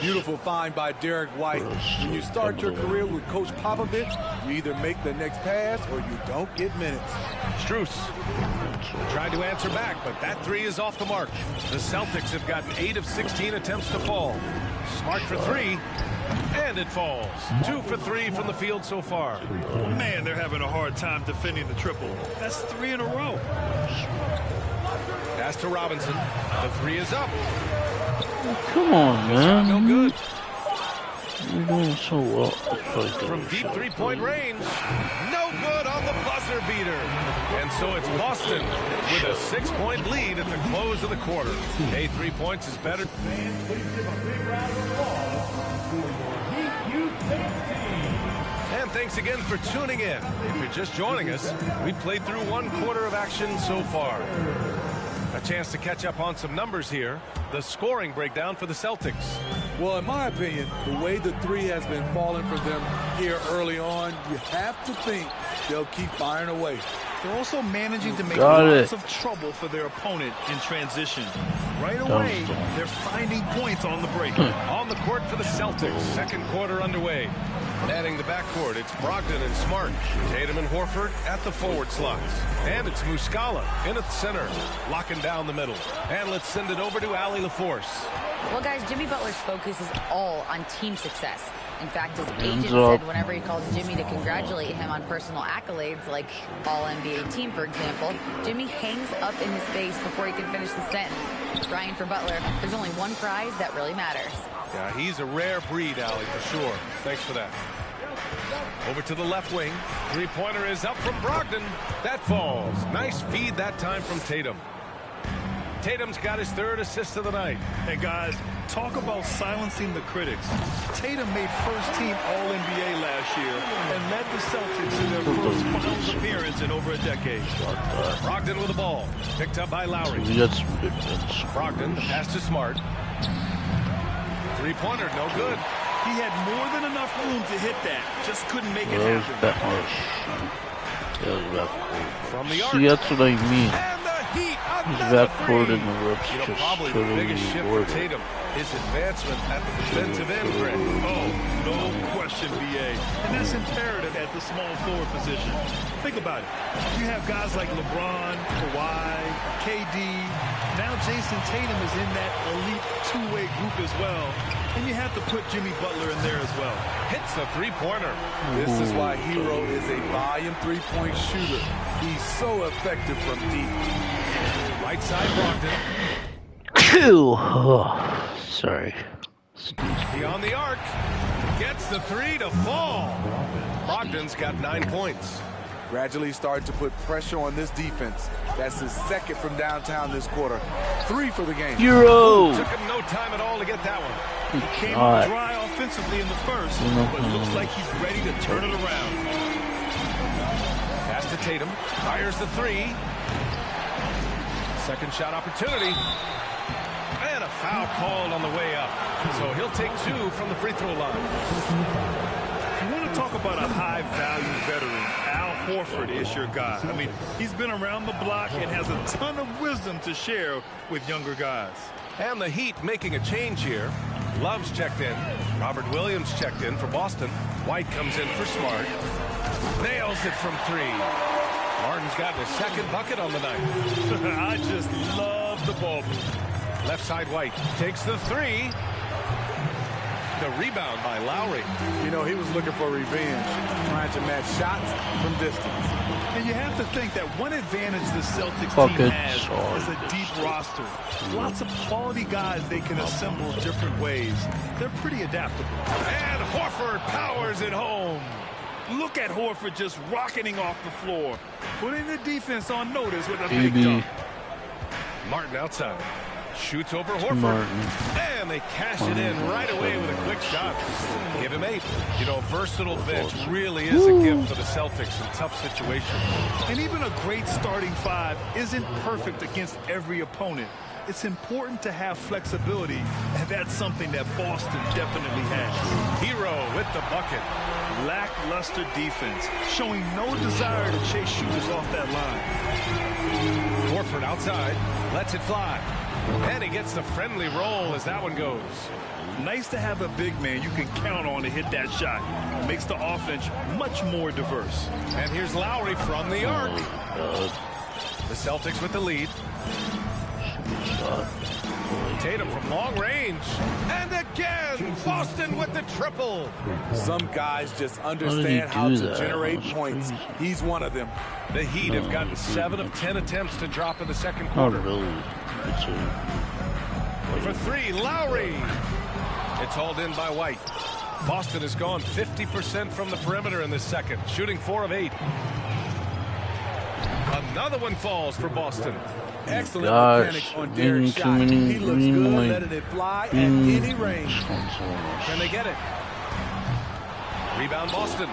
Beautiful find by Derek White. When you start your career with Coach Popovich, you either make the next pass or you don't get minutes. Strus tried to answer back, but that three is off the mark. The Celtics have gotten 8 of 16 attempts to fall. Smart for three. And it falls. 2 for 3 from the field so far. Man, they're having a hard time defending the triple. That's 3 in a row. Pass to Robinson. The three is up. Come on, man. No good. You're doing so well. From deep three-point range. No good on the buzzer beater. And so it's Boston with a 6-point lead at the close of the quarter. Hey, 3 points is better. And thanks again for tuning in. If you're just joining us, we played through 1 quarter of action so far. A chance to catch up on some numbers here. The scoring breakdown for the Celtics. Well, in my opinion, the way the three has been falling for them here early on, you have to think they'll keep firing away. They're also managing to make lots of trouble for their opponent in transition. Right away, they're finding points on the break. On the court for the Celtics, second quarter underway. Adding the backcourt, it's Brogdon and Smart. Tatum and Horford at the forward slots. And it's Muscala in at the center, locking down the middle. And let's send it over to Allie LaForce. Well, guys, Jimmy Butler's focus is all on team success. In fact, his agent said whenever he calls Jimmy to congratulate him on personal accolades, like All-NBA team, for example, Jimmy hangs up in his face before he can finish the sentence. Brian, for Butler, there's only one prize that really matters. Yeah, he's a rare breed, Allie, for sure. Thanks for that. Over to the left wing. Three-pointer is up from Brogdon. That falls. Nice feed that time from Tatum. Tatum's got his 3rd assist of the night. Hey, guys, Talk about silencing the critics. Tatum made first-team All-NBA last year and led the Celtics to their first finals appearance in over a decade. Brogdon with the ball. Picked up by Lowry. Brogdon, the pass to Smart. Three-pointer, no good. He had more than enough room to hit that. Just couldn't make it happen. From the arc. See, that's what I mean. And the Heat. His backcourt and the refs just probably the biggest shift for Tatum. His advancement at the defensive end, Greg. Oh, no question, BA. And that's imperative at the small forward position. Think about it. You have guys like LeBron, Kawhi, KD. Now Jason Tatum is in that elite two-way group as well. And you have to put Jimmy Butler in there as well. Hits a three-pointer. This is why Hero is a volume three-point shooter. He's so effective from deep. Right side, Brogdon. Sorry. He on the arc. Gets the three to fall. Brogdon's got 9 points. Gradually started to put pressure on this defense. That's his second from downtown this quarter. 3 for the game. Euro. Took him no time at all to get that one. He came up dry offensively in the first, but looks like he's ready to turn it around. Pass to Tatum. Fires the three. Second shot opportunity. And a foul called on the way up. So he'll take 2 from the free throw line. You want to talk about a high-value veteran. Al Horford is your guy. I mean, he's been around the block and has a ton of wisdom to share with younger guys. And the Heat making a change here. Love's checked in. Robert Williams checked in for Boston. White comes in for Smart. Nails it from 3. Martin's gotten his second bucket on the night. I just love the ball. Left side White takes the 3. The rebound by Lowry. You know, he was looking for revenge, trying to match shots from distance. And you have to think that one advantage the Celtics team has is a deep roster. Lots of quality guys they can assemble different ways. They're pretty adaptable. And Horford powers it home. Look at Horford just rocketing off the floor, putting the defense on notice with a big dunk. Martin outside. Shoots over Horford. And they cash it in right away with a quick shot. Give him 8. You know, versatile bench really is a gift for the Celtics in tough situations. And even a great starting 5 isn't perfect against every opponent. It's important to have flexibility, and that's something that Boston definitely has. Hero with the bucket. Lackluster defense, showing no desire to chase shooters off that line. Horford outside, lets it fly. And he gets the friendly roll as that one goes. Nice to have a big man you can count on to hit that shot. Makes the offense much more diverse. And here's Lowry from the arc. The Celtics with the lead. Tatum from long range. And again, Boston with the triple. Some guys just understand how to generate points. He's one of them. The Heat have gotten 7 of 10 attempts to drop in the second quarter. For 3, Lowry. It's hauled in by White. Boston has gone 50% from the perimeter in this second, shooting 4 of 8. Another one falls for Boston. Excellent mechanics on Derek's shot. He looks good letting it fly at any range. Can they get it? Rebound Boston.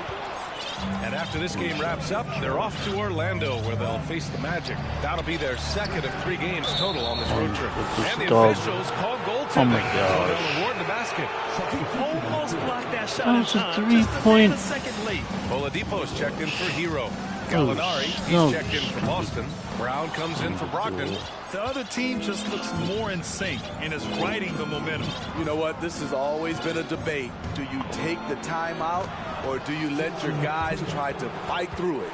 And after this game wraps up, they're off to Orlando where they'll face the Magic. That'll be their second of 3 games total on this road trip. And the officials call goaltending. So they'll reward the basket. He almost blocked that shot in time. Just a second late. Oladipo's checked in for Hero. Gallinari, he's checked in for Boston. Brown comes in for Brogdon. The other team just looks more in sync and is riding the momentum. You know what? This has always been a debate. Do you take the timeout or do you let your guys try to fight through it?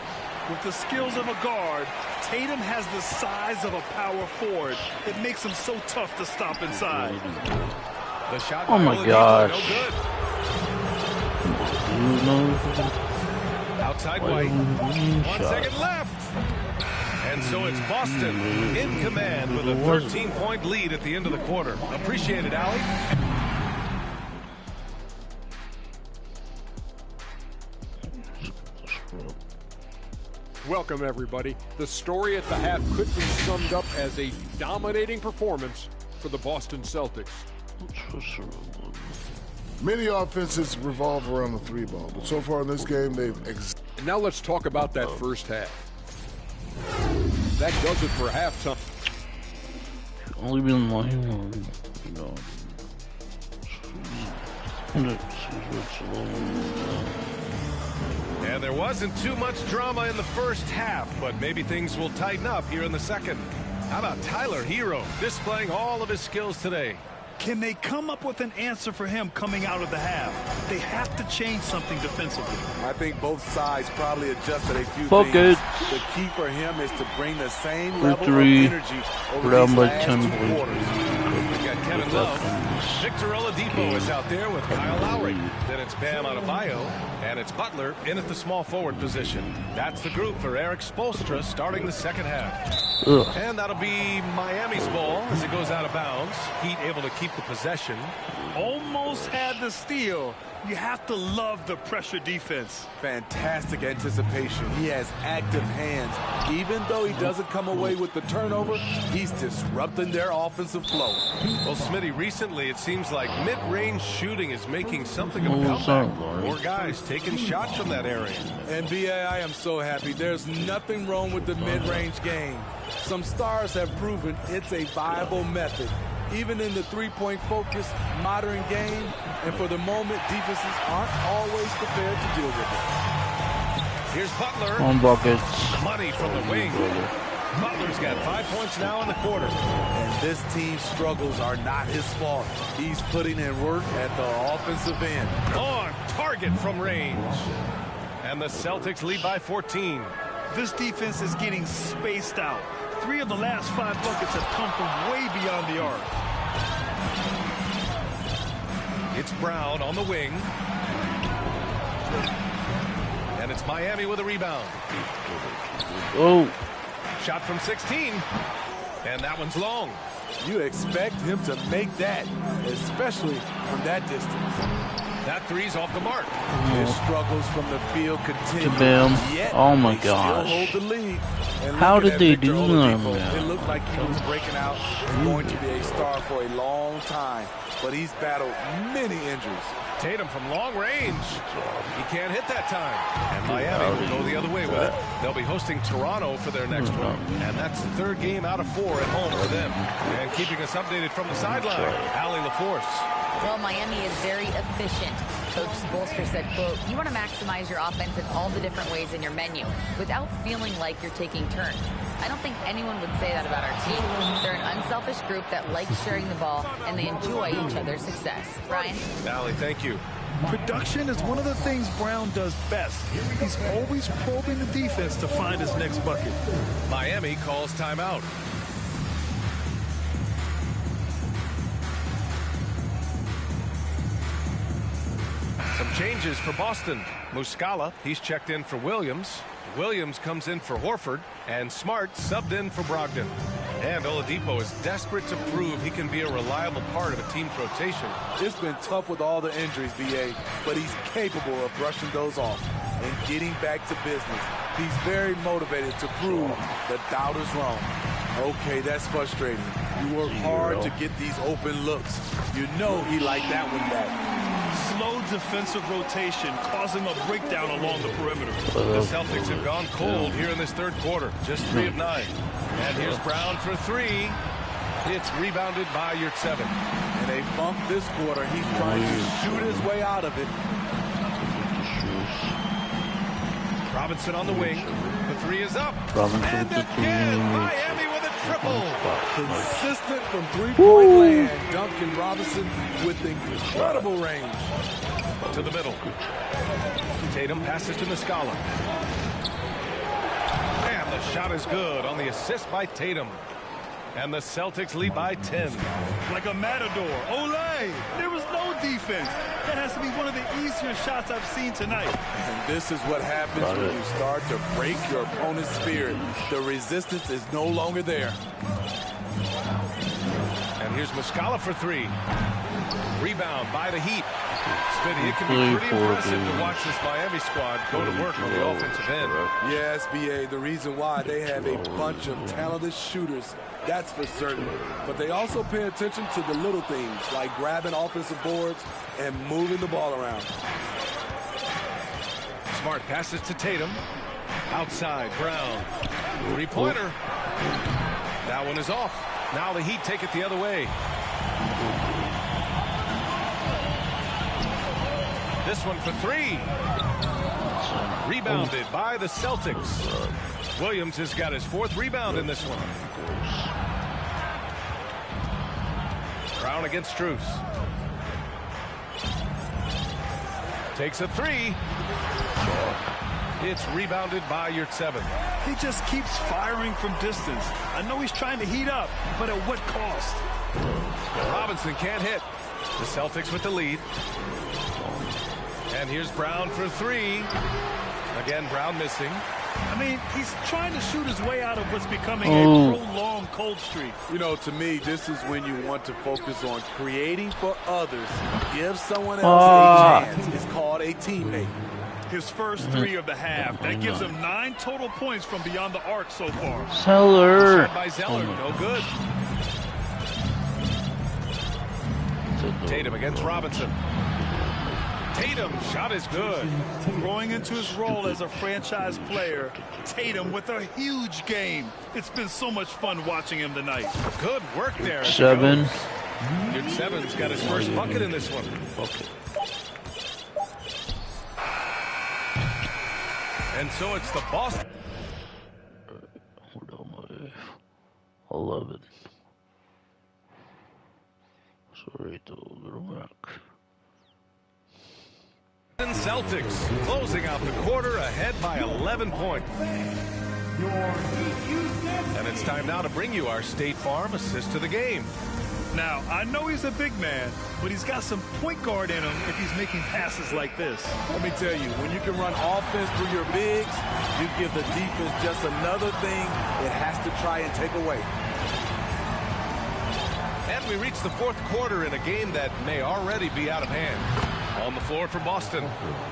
With the skills of a guard, Tatum has the size of a power forward. It makes him so tough to stop inside. The shot oh my gosh. No good. Outside White. 1 second left. And so it's Boston in command with a 13-point lead at the end of the quarter. Appreciate it, Allie. Welcome, everybody. The story at the half could be summed up as a dominating performance for the Boston Celtics. Many offenses revolve around the 3-ball, but so far in this game, they've. Now let's talk about that first half. That does it for halftime. Only been lying, And there wasn't too much drama in the first half, but maybe things will tighten up here in the second. How about Tyler Hero displaying all of his skills today? Can they come up with an answer for him coming out of the half? They have to change something defensively. I think both sides probably adjusted a few Focus. things. The key for him is to bring the same level of 3, energy over down these by last 10 two points. quarters. We've got Kevin Love. Victor Oladipo is out there with Kyle Lowry. Then it's Bam Adebayo, and it's Butler in at the small forward position. That's the group for Eric Spoelstra starting the second half. Ugh. And that'll be Miami's ball as it goes out of bounds. Heat able to keep the possession. Almost had the steal. You have to love the pressure defense. Fantastic anticipation. He has active hands. Even though he doesn't come away with the turnover, he's disrupting their offensive flow. Well, Smitty, recently it seems like mid-range shooting is making something of a comeback. More guys taking shots from that area. And BA, I am so happy. There's nothing wrong with the mid-range game. Some stars have proven it's a viable method, even in the three-point focused modern game. And for the moment, defenses aren't always prepared to deal with it. Here's Butler. On buckets. Money from the wing. Butler's got 5 points now in the quarter. And this team's struggles are not his fault. He's putting in work at the offensive end. On target from range. And the Celtics lead by 14. This defense is getting spaced out. 3 of the last 5 buckets have come from way beyond the arc. It's Brown on the wing. And it's Miami with a rebound. Oh. Shot from 16. And that one's long. You expect him to make that, especially from that distance. That three's off the mark. His struggles from the field continue. Bam. Oh my gosh. Hold the lead. And how did they Victor do Oladipo, that? It looked like he was breaking out and going to be a star for a long time, but he's battled many injuries. Tatum from long range. He can't hit that time. And Miami will go the other way with it. They'll be hosting Toronto for their next one. And that's the 3rd game out of 4 at home for them. And keeping us updated from the sideline, Allie LaForce. Well, Miami is very efficient. Coach Spoelstra said, quote, you want to maximize your offense in all the different ways in your menu without feeling like you're taking turns. I don't think anyone would say that about our team. They're an unselfish group that likes sharing the ball, and they enjoy each other's success. Brian? Allie, thank you. Production is one of the things Brown does best. He's always probing the defense to find his next bucket. Miami calls timeout. Some changes for Boston. Muscala, he's checked in for Williams. Williams comes in for Horford, and Smart subbed in for Brogdon. And Oladipo is desperate to prove he can be a reliable part of a team's rotation. It's been tough with all the injuries, BA, but he's capable of brushing those off and getting back to business. He's very motivated to prove the doubters wrong. Okay, that's frustrating. You work hard to get these open looks. You know he liked that one back. Slow defensive rotation causing a breakdown along the perimeter. The Celtics have gone cold here in this 3rd quarter. Just 3 of 9. And here's Brown for 3. It's rebounded by Yurtseven. And they bump this quarter. He's trying to shoot his way out of it. Robinson on the wing. The 3 is up. Robinson and again, Miami with a triple. Consistent from 3-point land. Duncan Robinson with incredible range. To the middle. Tatum passes to Muscala. And the shot is good on the assist by Tatum. And the Celtics lead by 10. Like a matador. Olay! There was no defense. That has to be one of the easier shots I've seen tonight. And this is what happens when you start to break your opponent's spirit. The resistance is no longer there. And here's Muscala for 3. Rebound by the Heat. Smitty, it can be pretty impressive to watch this Miami squad go to work on the offensive end. Yes, BA, the reason why they have a bunch of talented shooters, that's for certain. But they also pay attention to the little things, like grabbing offensive boards and moving the ball around. Smart passes to Tatum. Outside, Brown. Three-pointer. That one is off. Now the Heat take it the other way. This one for three. Rebounded by the Celtics. Williams has got his 4th rebound in this one. Brown against Strus. Takes a 3. It's rebounded by Yurtseven. He just keeps firing from distance. I know he's trying to heat up, but at what cost? Robinson can't hit. The Celtics with the lead. And here's Brown for 3. Again, Brown missing. I mean, he's trying to shoot his way out of what's becoming a prolonged cold streak. You know, to me, this is when you want to focus on creating for others. Give someone else a chance. It's called a teammate. His first 3 of the half. That gives him 9 total points from beyond the arc so far. Zeller. By Zeller, no good. Tatum against Robinson. Tatum, shot is good. Growing into his role as a franchise player, Tatum with a huge game. It's been so much fun watching him tonight. Good work there. 7. Yurtseven's got his first bucket in this one. Okay. And so it's the Boston. 11. Sorry to little rock. Celtics closing out the quarter ahead by 11 points. And it's time now to bring you our State Farm assist to the game. Now, I know he's a big man, but he's got some point guard in him if he's making passes like this. Let me tell you, when you can run offense through your bigs, you give the defense just another thing it has to try and take away. And we reach the 4th quarter in a game that may already be out of hand. On the floor for Boston,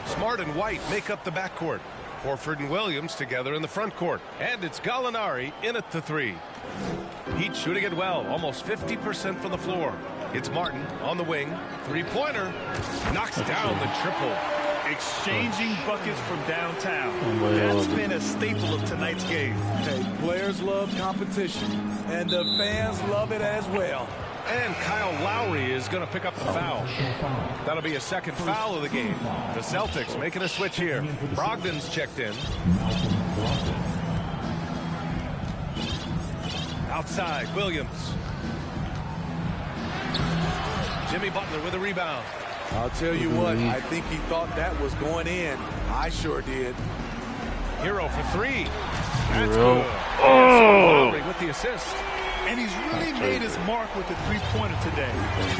Smart and White make up the backcourt. Horford and Williams together in the front court. And it's Gallinari in at the 3. Heat shooting it well, almost 50% from the floor. It's Martin on the wing. 3-pointer. Knocks down the triple. Exchanging buckets from downtown. That's been a staple of tonight's game. Hey, players love competition, and the fans love it as well. And Kyle Lowry is going to pick up the foul. That'll be a 2nd foul of the game. The Celtics making a switch here. Brogdon's checked in. Outside, Williams. Jimmy Butler with a rebound. I'll tell you what, I think he thought that was going in. I sure did. Hero for 3. That's good. Lowry with the assist. And he's really made his mark with the 3-pointer today.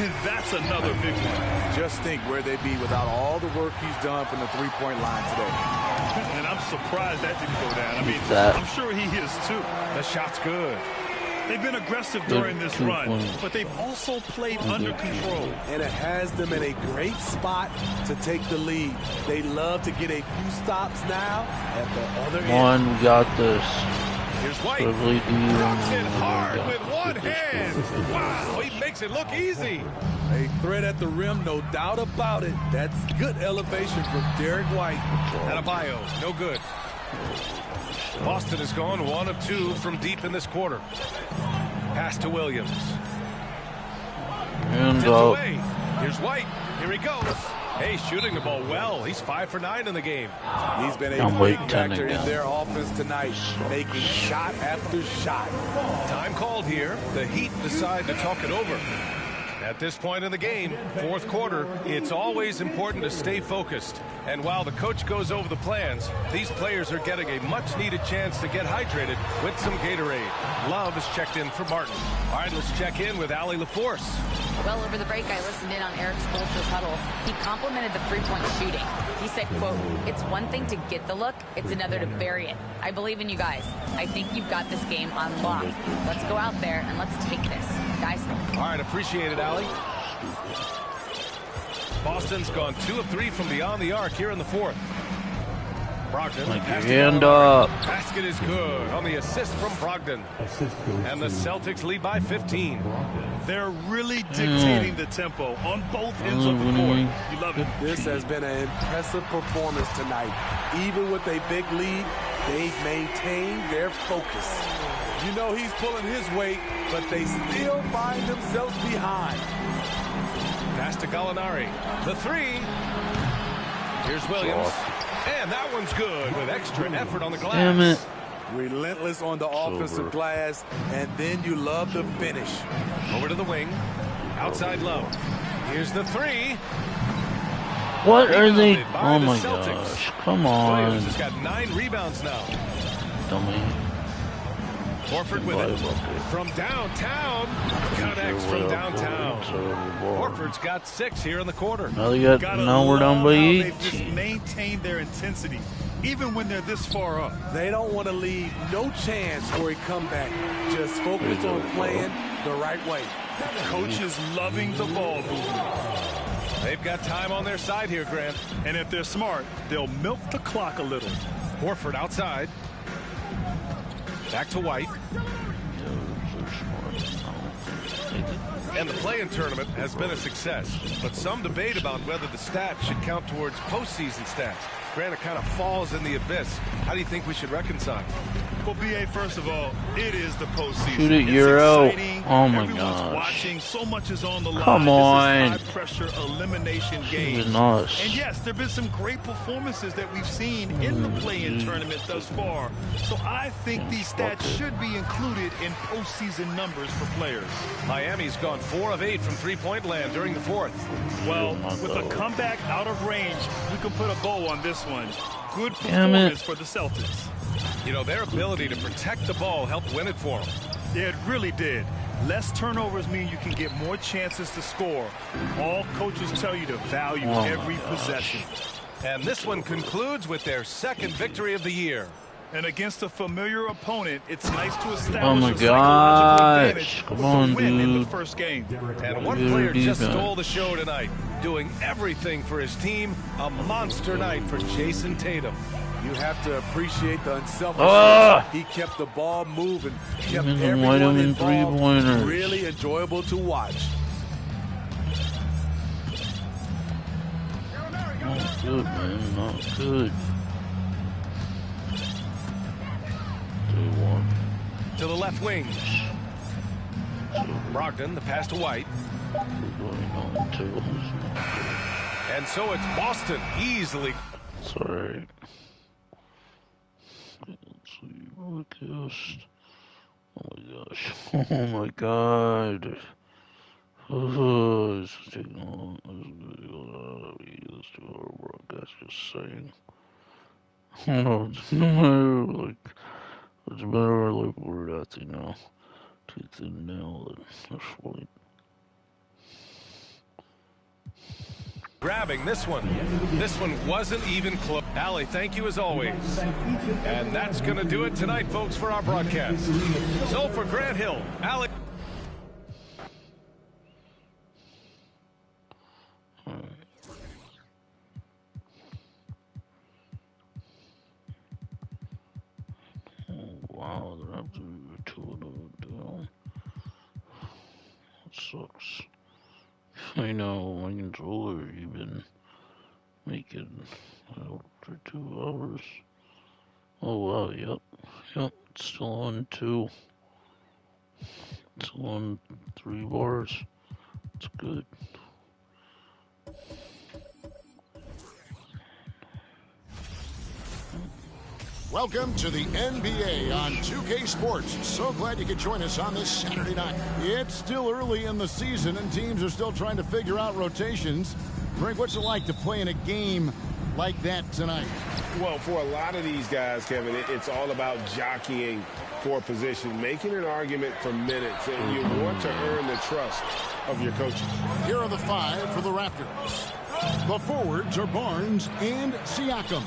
And that's another big one. Just think where they'd be without all the work he's done from the 3-point line today. And I'm surprised that didn't go down. I mean, I'm sure he is too. The shot's good. They've been aggressive during this run, but they've also played under control. And it has them in a great spot to take the lead. They love to get a few stops now at the other end. We got this. Here's White. Drops it hard with one hand. Wow, he makes it look easy. A threat at the rim, no doubt about it. That's good elevation from Derek White. Adebayo, no good. Boston has gone 1 of 2 from deep in this quarter. Pass to Williams. And away. Here's White. Here he goes. Hey, shooting the ball well. He's 5 for 9 in the game. He's been a big factor in their offense tonight, making shot after shot. Time called here. The Heat decide to talk it over. At this point in the game, 4th quarter, it's always important to stay focused. And while the coach goes over the plans, these players are getting a much-needed chance to get hydrated with some Gatorade. Love is checked in for Martin. All right, let's check in with Allie LaForce. Well, over the break, I listened in on Eric Spoelstra's huddle. He complimented the 3-point shooting. He said, quote, "It's one thing to get the look, it's another to bury it. I believe in you guys. I think you've got this game on lock. Let's go out there and let's take this, guys." All right, appreciate it, Allie. Boston's gone 2 of 3 from beyond the arc here in the fourth. Brogdon. Hand up. Basket is good on the assist from Brogdon. And the Celtics lead by 15. They're really dictating the tempo on both ends of the court. You love it. This has been an impressive performance tonight. Even with a big lead, they've maintained their focus. You know he's pulling his weight, but they still find themselves behind. Pass to Gallinari. The three. Here's Williams. And that one's good with extra effort on the glass. Damn it. Relentless on the offensive glass, and then you love the finish. Over to the wing. Outside low. Here's the three. What are they? Oh my gosh. Come on. Williams has got 9 rebounds now. Dummy. Horford with it. From downtown. Connects from downtown. Horford's got 6 here in the quarter. Now we're down by 8. They've just maintained their intensity, even when they're this far up. They don't want to leave no chance for a comeback. Just focus on playing the right way. Coach is loving the ball movement. They've got time on their side here, Grant. And if they're smart, they'll milk the clock a little. Horford outside. Back to White. And the play-in tournament has been a success, but some debate about whether the stats should count towards postseason stats. Grant, it kind of falls in the abyss. How do you think we should reconcile? Well, BA, first of all, it is the postseason. Shoot it, Euro. Oh my gosh. Watching. So much is on the line. Come on. This is high-pressure elimination game. Nice. And yes, there have been some great performances that we've seen in the play-in tournament thus far. So I think these stats should be included in postseason numbers for players. Miami's gone 4 of 8 from three-point land during the fourth. Well, with a comeback out of range, we can put a bow on this one. Good performance for the Celtics. You know, their ability to protect the ball helped win it for them. Yeah, it really did. Less turnovers mean you can get more chances to score. All coaches tell you to value every possession. And this one concludes with their second victory of the year. And against a familiar opponent, it's nice to establish oh my a psychological advantage Come on, win in the dude. first game. And one player just stole the show tonight, doing everything for his team. A monster night for Jason Tatum. You have to appreciate the unselfishness. He kept the ball moving, kept everyone involved. Really enjoyable to watch. Not good, man. Not good. To the left wing. Brogdon, the pass to White. And so it's Boston easily. Sorry. Let's see. Focused. Oh my gosh. Oh my god. Oh, this is taking long. This is too hard broadcast just saying. No, it's no matter, like, it's better like we're at the now. Take the nail at this point. Grabbing this one. This one wasn't even close. Allie, thank you as always. And that's going to do it tonight, folks, for our broadcast. So for Grant Hill, Allie. Wow, they're up to 2 down. That sucks. I know, my controller even making out for 2 hours. Oh wow, yep, it's still on 2. It's on 3 bars. It's good. Welcome to the NBA on 2K Sports. So glad you could join us on this Saturday night. It's still early in the season, and teams are still trying to figure out rotations. Greg, what's it like to play in a game like that tonight? Well, for a lot of these guys, Kevin, it's all about jockeying for position, making an argument for minutes, and you want to earn the trust of your coaches. Here are the 5 for the Raptors. The forwards are Barnes and Siakam.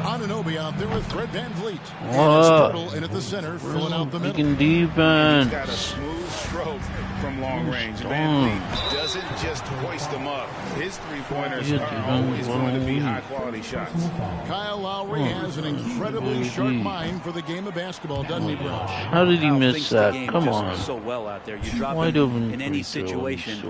Anunoby out there with Fred VanVleet. And it's Poeltl in at the center, filling out the middle. Defense. He's got a smooth stroke from long range. VanVleet doesn't just hoist them up. His three-pointers are always going to be high-quality shots. Kyle Lowry has an incredibly sharp mind for the game of basketball, doesn't he, Brown? How did he miss that? Come on. So well out there. You drop him in any situation,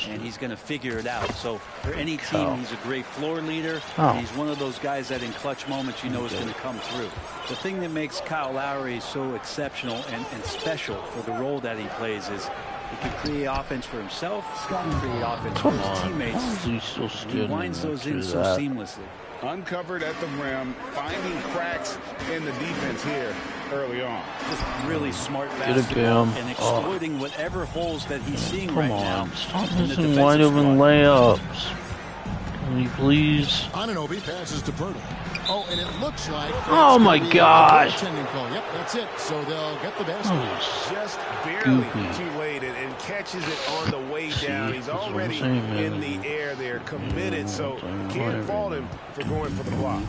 and he's going to figure it out. So for any team, he's a great floor leader. And he's one of those guys that in clutch moments you know is going to come through. The thing that makes Kyle Lowry so exceptional and special for the role that he plays is he can create offense for himself, he can create offense for his teammates. He winds those in so seamlessly. Uncovered at the rim, finding cracks in the defense here early on. Just really smart basketball and exploiting whatever holes that he's seeing right now. Stop missing wide open layups. Can we please? Anunoby passes to Poeltl. Oh, and it looks like... Oh, my gosh. Yep, that's it. So they'll get the basket. Just barely too late and catches it on the way down. He's already in the air there, committed, so can't fault him for going for the block.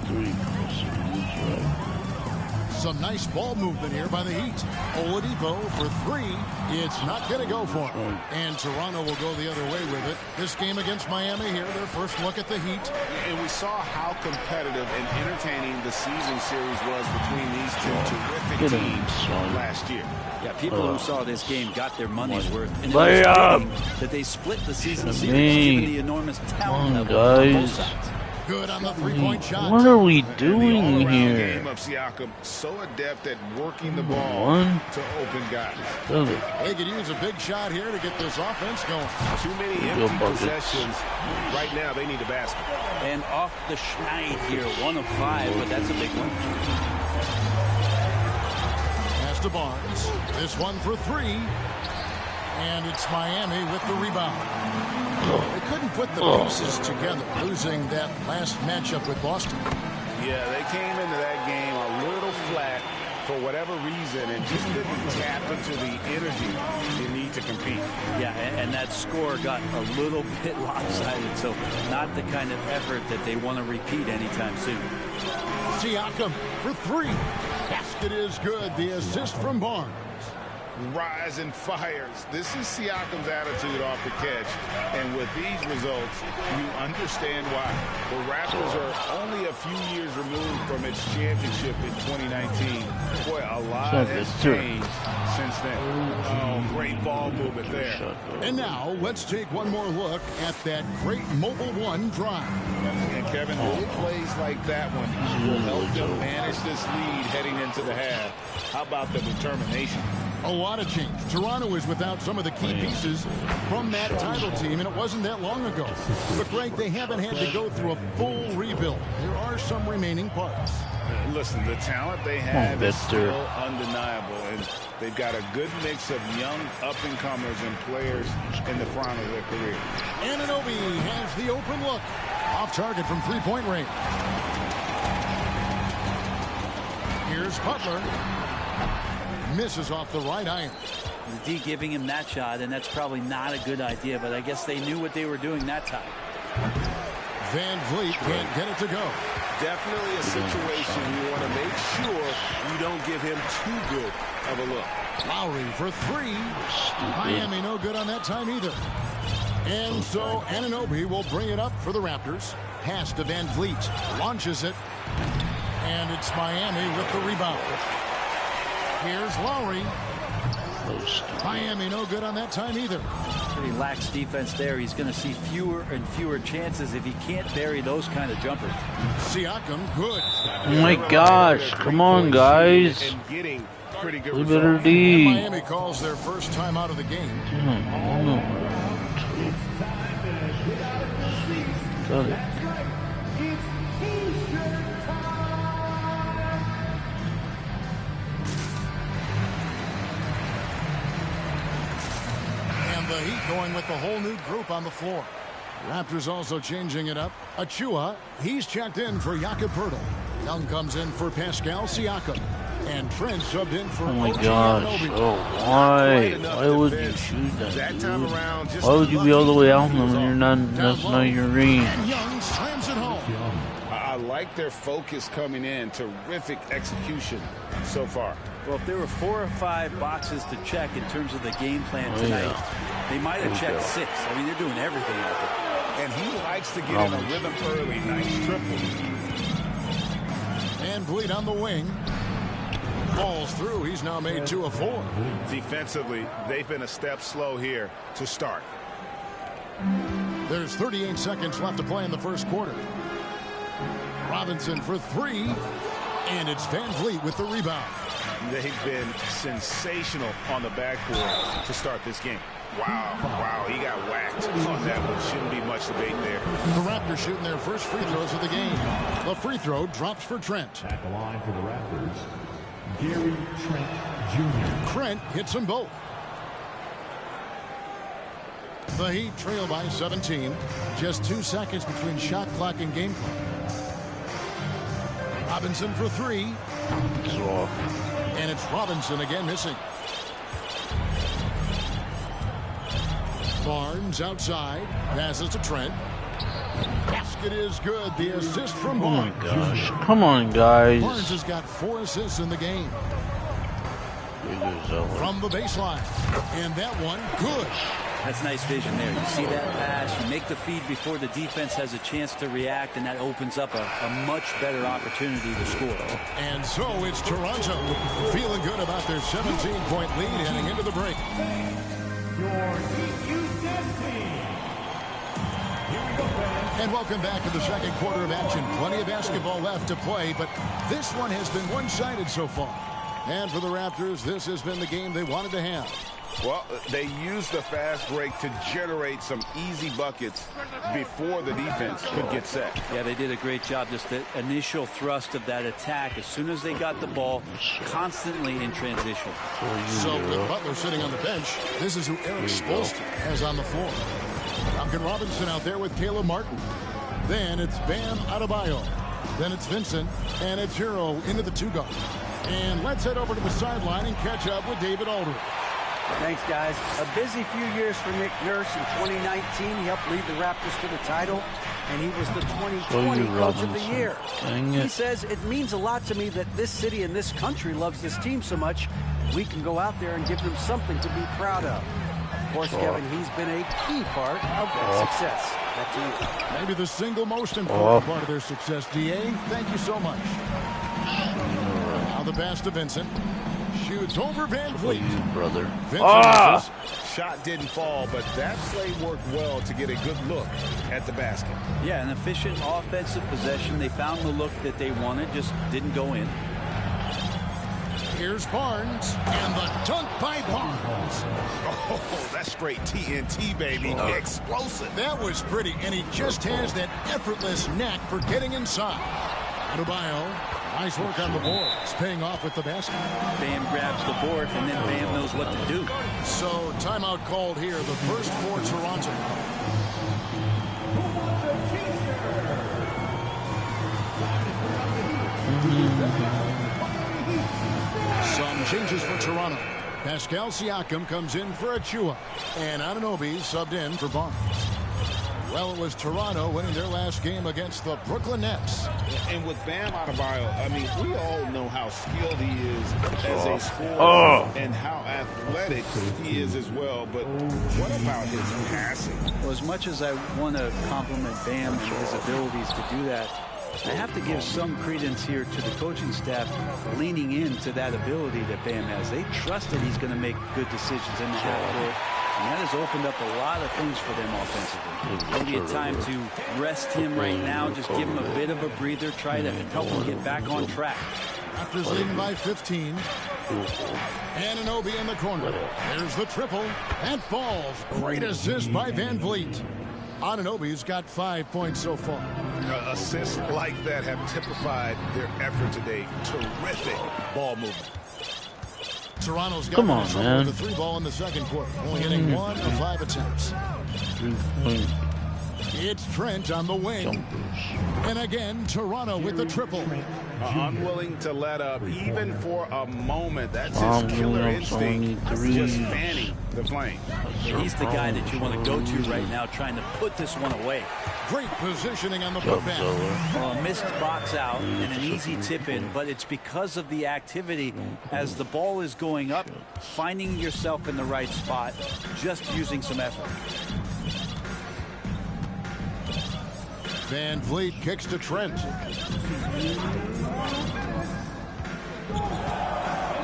Some nice ball movement here by the Heat. Oladipo for three. It's not going to go for him. And Toronto will go the other way with it. This game against Miami here, their first look at the Heat. And we saw how competitive and entertaining the season series was between these two terrific teams last year. Yeah, people who saw this game got their money's worth. And it was that they split the season series, given the enormous talent level on both sides. Good on the three-point shot. What are we doing here? Game of Siakam, so adept at working the ball to open guys. They could use a big shot here to get this offense going. Too many empty possessions. Right now, they need a basket. And off the schneid here, 1 of 5, but that's a big one. Pass to Barnes. This one for three. And it's Miami with the rebound. They couldn't put the pieces together, losing that last matchup with Boston. Yeah, they came into that game a little flat for whatever reason and just didn't tap into the energy you need to compete. Yeah, and that score got a little bit lopsided, so not the kind of effort that they want to repeat anytime soon. Siakam for three. Basket is good. The assist from Barnes. Rise and fires. This is Siakam's attitude off the catch. And with these results, you understand why. The Raptors are only a few years removed from its championship in 2019. Boy, a lot has changed since then. Oh, great ball movement there. And now, let's take one more look at that great Mobile One drive. And Kevin, little plays like that one will help them manage this lead heading into the half. How about the determination? A lot of change. Toronto is without some of the key pieces from that title team, and it wasn't that long ago. But, Greg, they haven't had to go through a full rebuild. There are some remaining parts. Listen, the talent they have is still undeniable, and they've got a good mix of young up-and-comers and players in the prime of their career. Anunoby has the open look. Off target from three-point range. Here's Butler. Misses off the right iron. The D giving him that shot, and that's probably not a good idea, but I guess they knew what they were doing that time. VanVleet can't get it to go. Definitely a situation you want to make sure you don't give him too good of a look. Lowry for three. Miami no good on that time either. And so Anunoby will bring it up for the Raptors. Pass to VanVleet. Launches it. And it's Miami with the rebound. Here's Lowry. Miami no good on that time either. Pretty lax defense there. He's going to see fewer and fewer chances if he can't bury those kind of jumpers. Siakam, good. Oh my gosh, come on guys. We better D. Miami calls their first time out of the game. Got it. The Heat going with the whole new group on the floor. Raptors also changing it up. Achua, he's checked in for Jakob Poeltl. Young comes in for Pascal Siakam. And Trent subbed in for my gosh. Oh, why? Why would you shoot that, dude? Why would you be all the way out when you're not, that's not your range? And Young slams it home. I like like their focus coming in. Terrific execution so far. Well, if there were 4 or 5 boxes to check in terms of the game plan tonight, they might have checked 6. I mean, they're doing everything out there. And he likes to get in a rhythm early. Nice triple. VanVleet on the wing. Balls through. He's now made 2 of 4. Defensively, they've been a step slow here to start. There's 38 seconds left to play in the first quarter. Robinson for 3. And it's VanVleet with the rebound. They've been sensational on the backboard to start this game. Wow, he got whacked on that one. Shouldn't be much debate there. The Raptors shooting their first free throws of the game. The free throw drops for Trent. At the line for the Raptors, Gary Trent Jr. Trent hits them both. The Heat trail by 17. Just 2 seconds between shot clock and game clock. Robinson for 3. And it's Robinson again missing. Barnes outside. Passes to Trent. Basket is good. The assist from Barnes. Oh my gosh. Come on, guys. Barnes has got 4 assists in the game. From the baseline. And that one, good. That's nice vision there. You see that pass, you make the feed before the defense has a chance to react, and that opens up a much better opportunity to score. And so it's Toronto feeling good about their 17-point lead heading into the break. And welcome back to the second quarter of action. Plenty of basketball left to play, but this one has been one-sided so far. And for the Raptors, this has been the game they wanted to have. Well, they used the fast break to generate some easy buckets before the defense could get set. Yeah, they did a great job. Just the initial thrust of that attack, as soon as they got the ball, constantly in transition. So with Butler sitting on the bench, this is who Eric Spoelstra has on the floor. Duncan Robinson out there with Caleb Martin. Then it's Bam Adebayo. Then it's Vincent, and it's Hero into the 2-guard. And let's head over to the sideline and catch up with David Aldridge. Thanks, guys. A busy few years for Nick Nurse. In 2019, he helped lead the Raptors to the title, and he was the 2020 Coach of the Year. He says, it means a lot to me that this city and this country loves this team so much, we can go out there and give them something to be proud of. Of course, Kevin, he's been a key part of that success. Back to you. Maybe the single most important part of their success, D.A. Thank you so much. Now the pass to Vincent. Shoots over VanVleet. Brother. Shot didn't fall, but that play worked well to get a good look at the basket. Yeah, an efficient offensive possession. They found the look that they wanted, just didn't go in. Here's Barnes, and the dunk by Barnes. Oh, that's straight TNT, baby. Explosive. That was pretty, and he just has that effortless knack for getting inside. Adebayo, nice work on the boards, paying off with the basket. Bam grabs the board, and then Bam knows what to do. So, timeout called here, the first for Toronto. Some changes for Toronto. Pascal Siakam comes in for Achua, and Anunoby subbed in for Barnes. Well, it was Toronto winning their last game against the Brooklyn Nets. And with Bam Adebayo, I mean, we all know how skilled he is as a scorer and how athletic he is as well. But what about his passing? Well, as much as I want to compliment Bam and his abilities to do that, I have to give some credence here to the coaching staff leaning into that ability that Bam has. They trust that he's going to make good decisions in the half court. And that has opened up a lot of things for them offensively. Maybe a time to rest him right now, just give him a bit of a breather, try to help him get back on track. Raptors leading by 15. Anunoby in the corner. There's the triple. That falls. Great assist by VanVleet. Anunoby's got 5 points so far. Assists like that have typified their effort today. Terrific ball movement. Toronto's got the 3-ball in the second quarter, only hitting 1 of 5 attempts. It's Trent on the wing. And again, Toronto with the triple. unwilling to let up even for a moment. That's his killer instinct. Just fanning the flame. He's the guy that you want to go to right now, trying to put this one away. Great positioning on the putback. Well, a missed box out and an easy tip in, but it's because of the activity as the ball is going up, finding yourself in the right spot, just using some effort. Van Vliet kicks to Trent.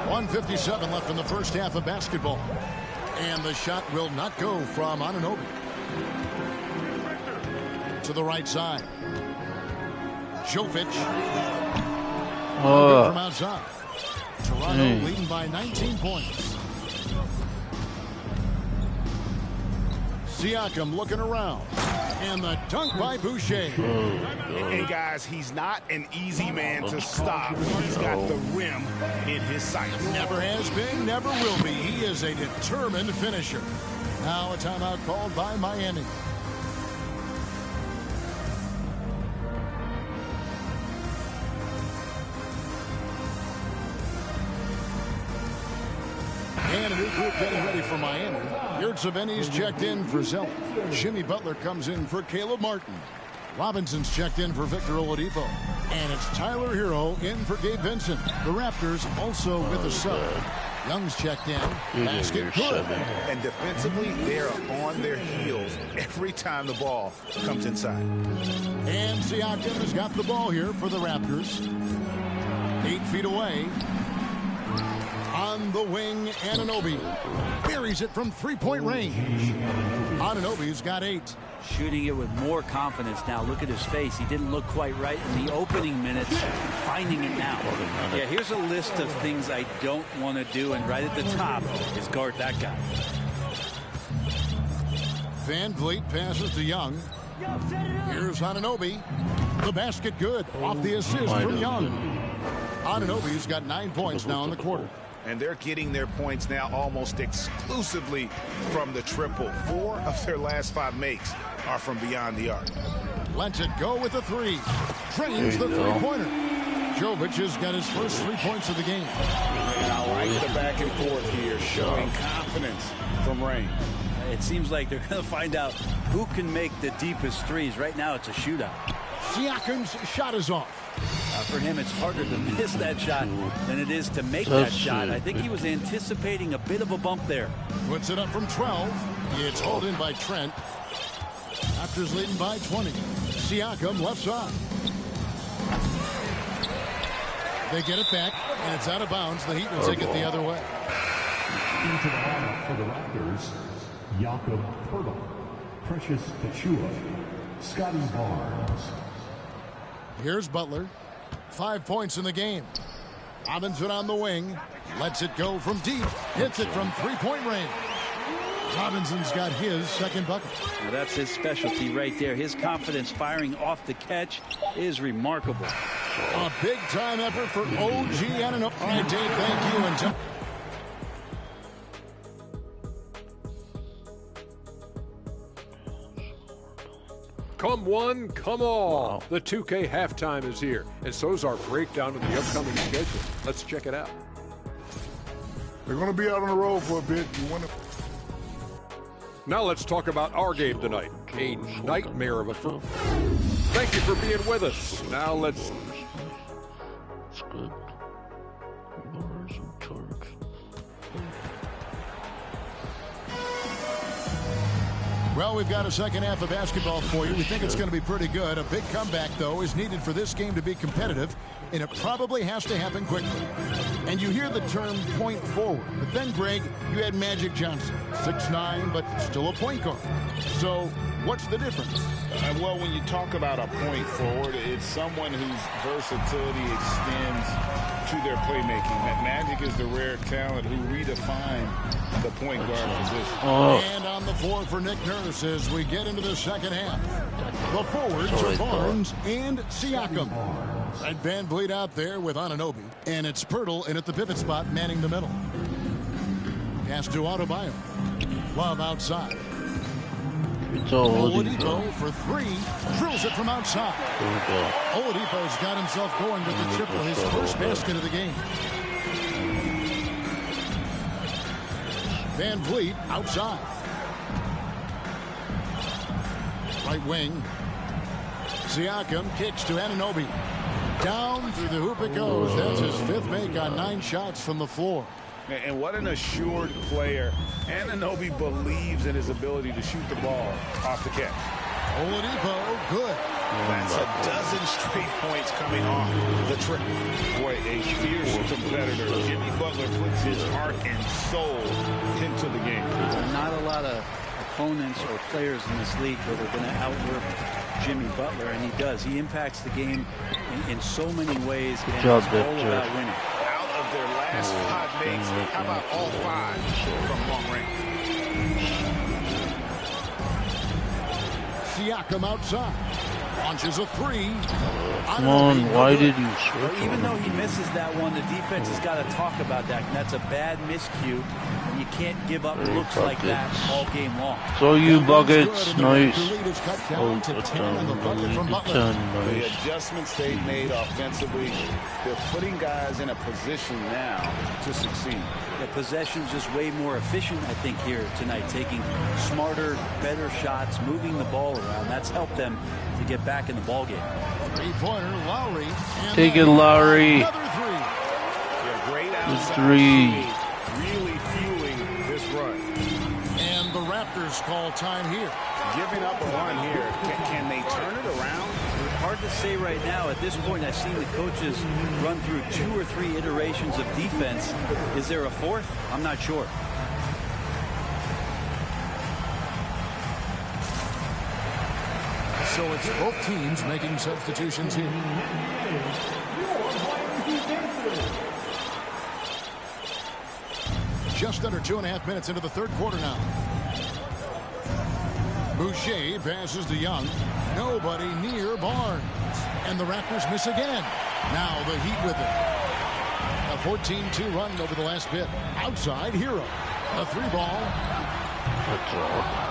1:57 left in the first half of basketball. And the shot will not go from Anunoby. To the right side. Jovic. From outside. Toronto leading by 19 points. Siakam looking around. And the dunk by Boucher. And guys, he's not an easy man to stop. He's got the rim in his sights. Never has been, never will be. He is a determined finisher. Now a timeout called by Miami. And a new group getting ready for Miami. Yurtseven's checked in for Zeller. Jimmy Butler comes in for Caleb Martin. Robinson's checked in for Victor Oladipo. And it's Tyler Hero in for Gabe Vincent. The Raptors also with a sub. Young's checked in. Basket good. And defensively, they're on their heels every time the ball comes inside. And Siakam has got the ball here for the Raptors. 8 feet away. On the wing, Anunoby buries it from three-point range. Anunoby's got 8. Shooting it with more confidence now. Look at his face. He didn't look quite right in the opening minutes. Finding it now. Yeah, here's a list of things I don't want to do, and right at the top is guard that guy. Van Vliet passes to Young. Here's Anunoby. The basket good. Off the assist from Young. Anunoby's got 9 points now in the quarter. And they're getting their points now almost exclusively from the triple. 4 of their last 5 makes are from beyond the arc. Lets it go with a 3. Drains the three-pointer. Jovic has got his first 3 points of the game. And I like the back and forth here, showing confidence from Rain. It seems like they're going to find out who can make the deepest threes. Right now, it's a shootout. Siakam's shot is off. For him, it's harder to miss that shot than it is to make that shot. I think he was anticipating a bit of a bump there. Puts it up from 12. It's hauled in by Trent. Raptors leading by 20. Siakam left side. They get it back, and it's out of bounds. The Heat will take it the other way. Into the lineup for the Raptors, Jakob Poeltl, Precious Achiuwa, Scotty Barnes. Here's Butler. 5 points in the game. Robinson on the wing. Lets it go from deep. Hits it from three-point range. Robinson's got his second bucket. Well, that's his specialty right there. His confidence firing off the catch is remarkable. A big-time effort for OG Anunoby. All right, Dave, thank you. And Come one, come all. Wow. The 2K halftime is here, and so is our breakdown of the upcoming schedule. Let's check it out. They're going to be out on the road for a bit. Now let's talk about our game tonight. A nightmare of a film. Thank you for being with us. Now let's... It's good. Bars and Turks. Well, we've got a second half of basketball for you. We think it's going to be pretty good. A big comeback, though, is needed for this game to be competitive, and it probably has to happen quickly. And you hear the term point forward. But then, Greg, you had Magic Johnson, 6'9", but still a point guard. So what's the difference? Well, when you talk about a point forward, it's someone whose versatility extends to their playmaking. Magic is the rare talent who redefined the point guard position. And on the floor for Nick Nurse as we get into the second half. The forwards are Barnes and Siakam. And Van Vliet out there with Anunoby. And it's Poeltl in at the pivot spot, manning the middle. Pass to Adebayo. Love outside. It's all Oladipo for three. Drills it from outside. Oladipo's got himself going with the triple, his first basket of the game. Van Vliet outside. Right wing. Siakam kicks to Anunoby. Down through the hoop it goes. That's his fifth make on 9 shots from the floor. And what an assured player. Anunoby believes in his ability to shoot the ball off the catch. Oladipo, good. That's a dozen straight points coming off the triple. Boy, a fierce competitor. Jimmy Butler puts his heart and soul into the game. Not a lot of opponents or players in this league that are going to outwork Jimmy Butler, and he does. He impacts the game in so many ways, and it's all about winning. Out of their last 5 makes, how about all 5 from long range? Siakam outside. Launches a three. Come on, why did you switch? Even though he misses that one, the defense has got to talk about that. And that's a bad miscue. And you can't give up looks like that all game long. So you buckets, nice. Oh, the adjustments they've made offensively, they're putting guys in a position now to succeed. The possession's just way more efficient, I think, here tonight. Taking smarter, better shots, moving the ball around. That's helped them to get back in the ball game. Three-pointer, Lowry. Take it, Lowry. Another three. Yeah, great outside three. Really fueling this run. And the Raptors call time here. Giving up a run here. Can they turn it around? Hard to say right now. At this point, I've seen the coaches run through 2 or 3 iterations of defense. Is there a fourth? I'm not sure. So it's both teams making substitutions here. Just under 2.5 minutes into the third quarter now. Boucher passes to Young. Nobody near Barnes. And the Raptors miss again. Now the Heat with it. A 14-2 run over the last bit. Outside, Hero. A 3-ball.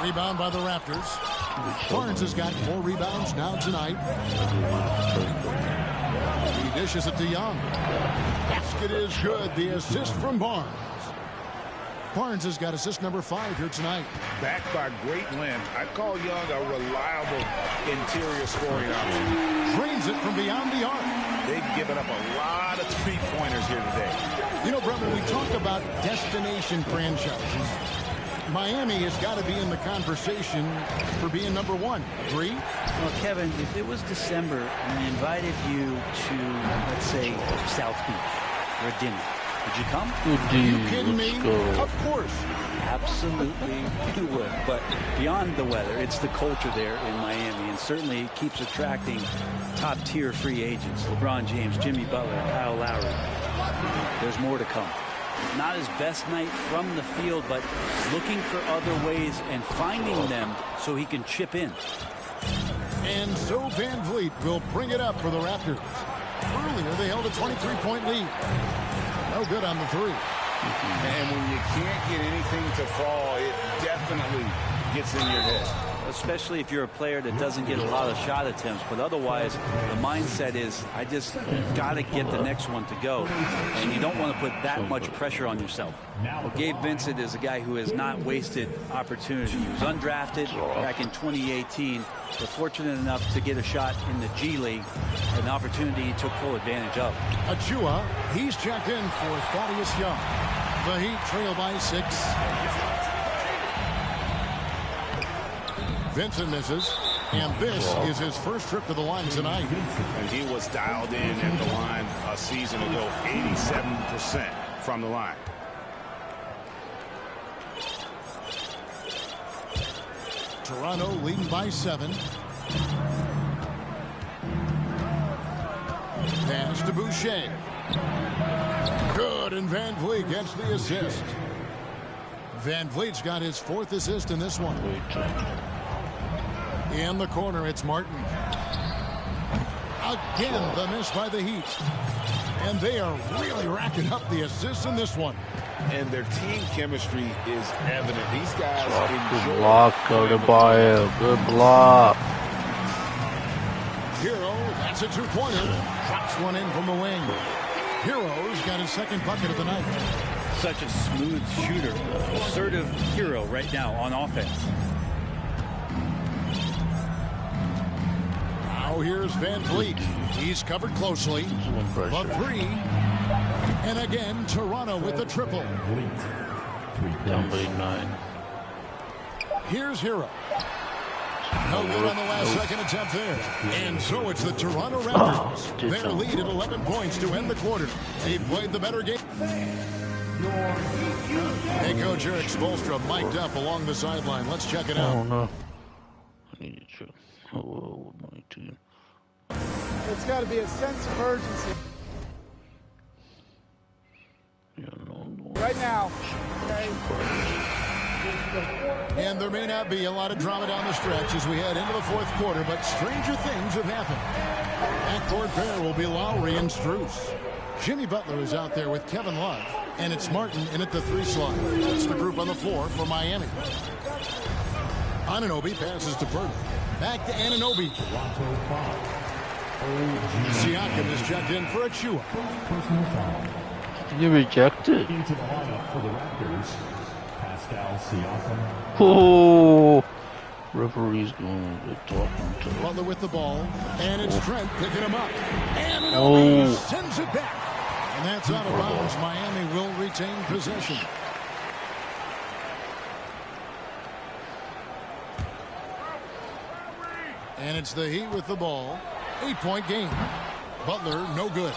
Rebound by the Raptors. Barnes has got 4 rebounds now tonight. He dishes it to Young. Basket is good. The assist from Barnes. Barnes has got assist number 5 here tonight. Backed by great length, I'd call Young a reliable interior scoring option. Drains it from beyond the arc. They've given up a lot of 3-pointers here today. You know, Brett, when we talk about destination franchises, Miami has got to be in the conversation for being number 1. Agree? Well, Kevin, if it was December and we invited you to, let's say, South Beach for a dinner, would you come? You kidding me? Of course. Absolutely you would. But beyond the weather, it's the culture there in Miami, and certainly it keeps attracting top-tier free agents. LeBron James, Jimmy Butler, Kyle Lowry. There's more to come. Not his best night from the field, but looking for other ways and finding them so he can chip in. And so Van Vliet will bring it up for the Raptors. Earlier, they held a 23-point lead. No good on the 3. And when you can't get anything to fall, it definitely gets in your head. Especially if you're a player that doesn't get a lot of shot attempts. But otherwise, the mindset is, I just got to get the next one to go. And you don't want to put that much pressure on yourself. Well, Gabe Vincent is a guy who has not wasted opportunity. He was undrafted back in 2018. But fortunate enough to get a shot in the G League, an opportunity he took full advantage of. Achua, he's checked in for Thaddeus Young. The Heat trail by 6. Vincent misses, and this is his first trip to the line tonight. And he was dialed in at the line a season ago, 87% from the line. Toronto leading by 7. Pass to Boucher. Good, and Van Vliet gets the assist. Van Vliet's got his 4th assist in this one. In the corner, it's Martin. Again, the miss by the Heat. And they are really racking up the assists in this one. And their team chemistry is evident. These guys enjoy. Good block, Adebayo. Good block. Hero, that's a two-pointer. Drops one in from the wing. Hero's got his second bucket of the night. Such a smooth shooter. Assertive Hero right now on offense. Now here's Van Vliet. He's covered closely. The three. And again, Toronto with the triple. Down by 9. Here's Hero. No good on the last second attempt there. And so it's the Toronto Raptors. Their lead at 11 points to end the quarter. They played the better game. Hey, Coach Eric Spoelstra mic'd up along the sideline. Let's check it out. Oh, no. I need to check. Oh, my team. It's got to be a sense of urgency. Yeah, no. Right now. Okay. And there may not be a lot of drama down the stretch as we head into the fourth quarter, but stranger things have happened. Backcourt pair will be Lowry and Strus. Jimmy Butler is out there with Kevin Love, and it's Martin in at the 3 slot. That's the group on the floor for Miami. Anunoby passes to Burton. Back to Anunoby. Siakam is checked in for Achua. You rejected. Into the lineup for the Raptors, Pascal Siakam. Oh, referee's going to be talking to him. Butler with the ball, and it's Trent picking him up. Anunoby sends it back. And that's out of bounds. Miami will retain possession. And it's the Heat with the ball. 8-point game. Butler, no good.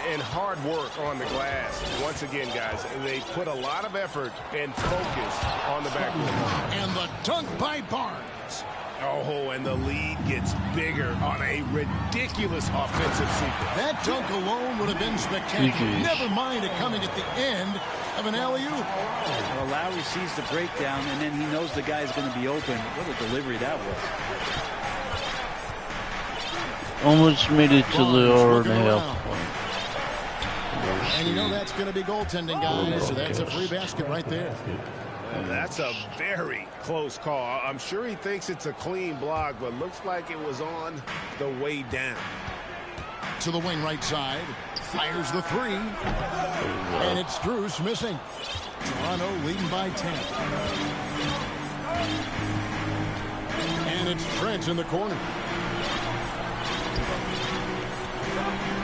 And hard work on the glass. Once again, guys, they put a lot of effort and focus on the backcourt. And the dunk by Barnes. Oh, and the lead gets bigger on a ridiculous offensive sequence. That dunk alone would have been spectacular. Never mind it coming at the end of an alley-oop. Well, Lowry sees the breakdown, and then he knows the guy's going to be open. What a delivery that was. Almost made it to the hour and a half point. And you know that's going to be goaltending, guys. So that's a free basket right there. That's a very close call. I'm sure he thinks it's a clean block, but looks like it was on the way down. To the wing right side. Fires the 3. And it's Strus missing. Toronto leading by 10. And it's Trent in the corner.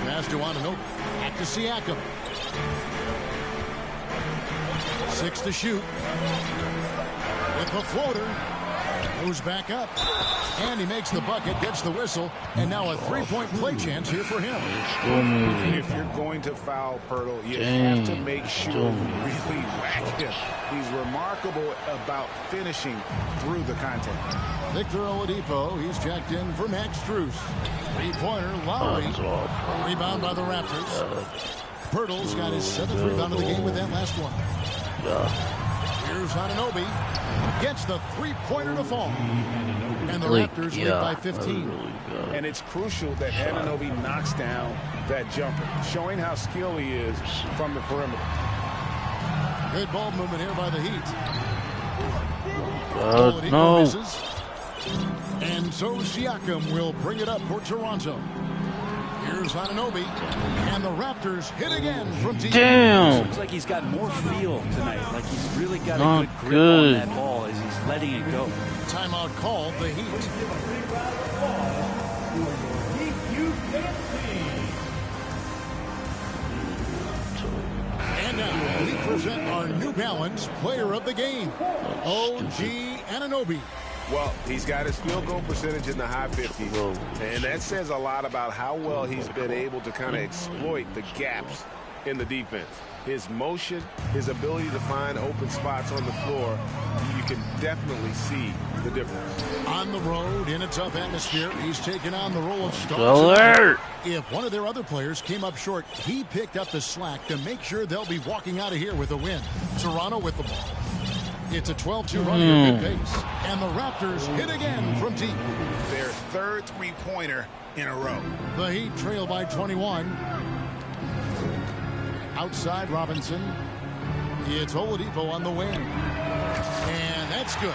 Pass to Anunoby. Back to Siakam. 6 to shoot. With the floater. Goes back up. And he makes the bucket, gets the whistle, and now a 3-point play chance here for him. If you're going to foul Pirtle, you have to make sure you really whack him. He's remarkable about finishing through the contact. Victor Oladipo, he's checked in for Max Strus. 3-pointer, Lowry. Rebound by the Raptors. Pirtle's got his 7th rebound of the game with that last one. Here's Anunoby. Gets the 3-pointer to fall. And the Raptors lead by 15. And it's crucial that Anunoby knocks down that jumper, showing how skilled he is from the perimeter. Good ball movement here by the Heat. No. Misses. And so Siakam will bring it up for Toronto. Here's Anunoby. And the Raptors hit again from deep. Damn. Looks like he's got more feel tonight. Like he's really got a good grip on that ball as he's letting it go. Timeout called the Heat. And now we present our New Balance player of the game, OG Anunoby. Well, he's got his field goal percentage in the high 50s, and that says a lot about how well he's been able to kind of exploit the gaps in the defense. His motion, his ability to find open spots on the floor, you can definitely see the difference. On the road, in a tough atmosphere, he's taken on the role of star. If one of their other players came up short, he picked up the slack to make sure they'll be walking out of here with a win. Toronto with the ball. It's a 12-2 run at good pace. And the Raptors hit again from deep. Their third three-pointer in a row. The Heat trail by 21. outside Robinson. It's Oladipo on the wing. And that's good.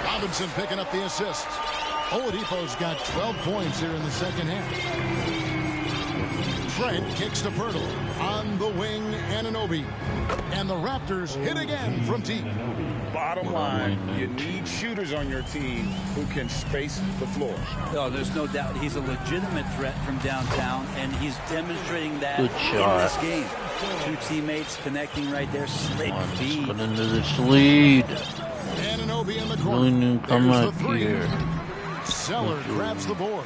Robinson picking up the assist. Oladipo's got 12 points here in the second half. Trent kicks to Pirtle. On the wing, Anunoby. And the Raptors hit again from deep. Bottom line, you need shooters on your team who can space the floor. Oh, there's no doubt he's a legitimate threat from downtown, and he's demonstrating that in this game. Two teammates connecting right there. Slick feed. Put into this lead. Anunoby in the corner. Really new come out here. Zeller grabs the board.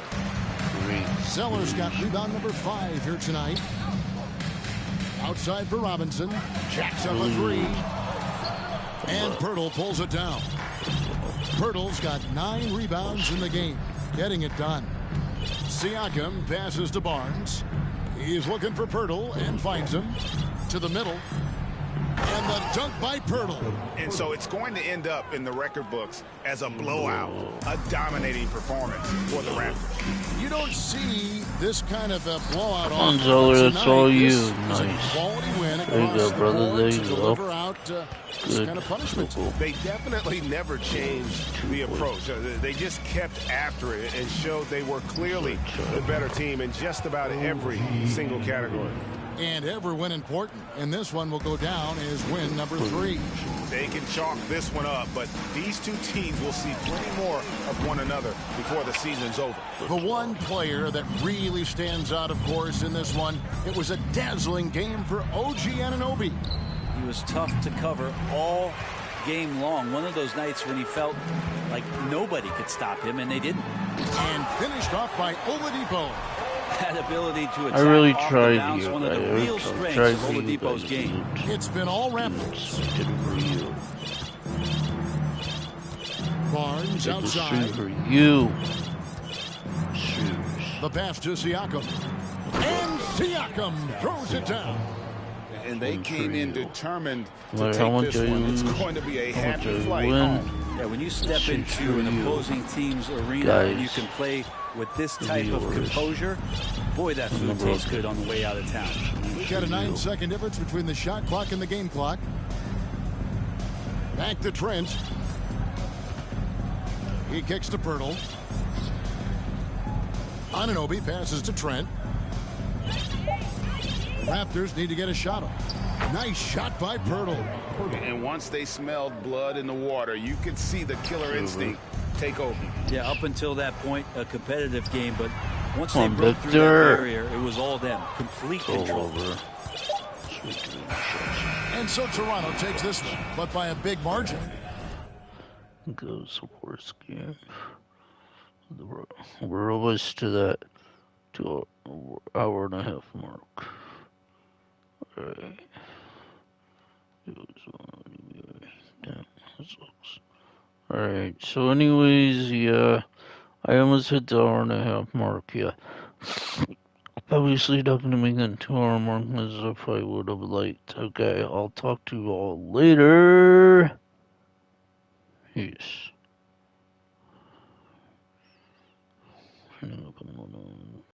Zeller's got rebound number 5 here tonight. Outside for Robinson. Jacks up a 3. And Pirtle pulls it down. Pirtle's got 9 rebounds in the game. Getting it done. Siakam passes to Barnes. He's looking for Pirtle and finds him. To the middle. And the dunk by Pirtle. And so it's going to end up in the record books as a blowout, a dominating performance for the Raptors. You don't see this kind of a blowout. Come on, Zeller, that's all you. Nice. Quality win. There you go, brother. There you go. Out, good. Kind of punishment. They definitely never changed the approach. They just kept after it and showed they were clearly the better team in just about every single category. And every win important. And this one will go down as win number 3. They can chalk this one up, but these two teams will see plenty more of one another before the season's over. The one player that really stands out, of course, in this one, it was a dazzling game for OG Anunoby. He was tough to cover all game long. One of those nights when he felt like nobody could stop him, and they didn't. And finished off by Oladipo. That ability to attack I really off tried the bounce, you. one of the real strengths of Oladipo's game. It's been all Raptors. Barnes outside. For you. The pass to Siakam. And Siakam throws it down. And they came in determined to How take much this one. It's going to be a happy flight home. Yeah, when you step into an opposing team's arena and you can play with this type of composure, boy, that food tastes good on the way out of town. We got a 9-second difference between the shot clock and the game clock. Back to Trent. He kicks to Pirtle. Anunoby passes to Trent. Raptors need to get a shot off. Nice shot by Pirtle. And once they smelled blood in the water, you could see the killer instinct take over. Yeah, up until that point, a competitive game, but once they broke through that barrier, it was all them. Complete control. And so Toronto takes this one, but by a big margin. Goes the worst game. We're almost to that 2 hour and a half mark. Alright. Alright, so anyways, yeah, I almost hit the hour and a half mark, yeah. Obviously not going to make that 2 hour mark as I probably would have liked. Okay, I'll talk to you all later. Peace.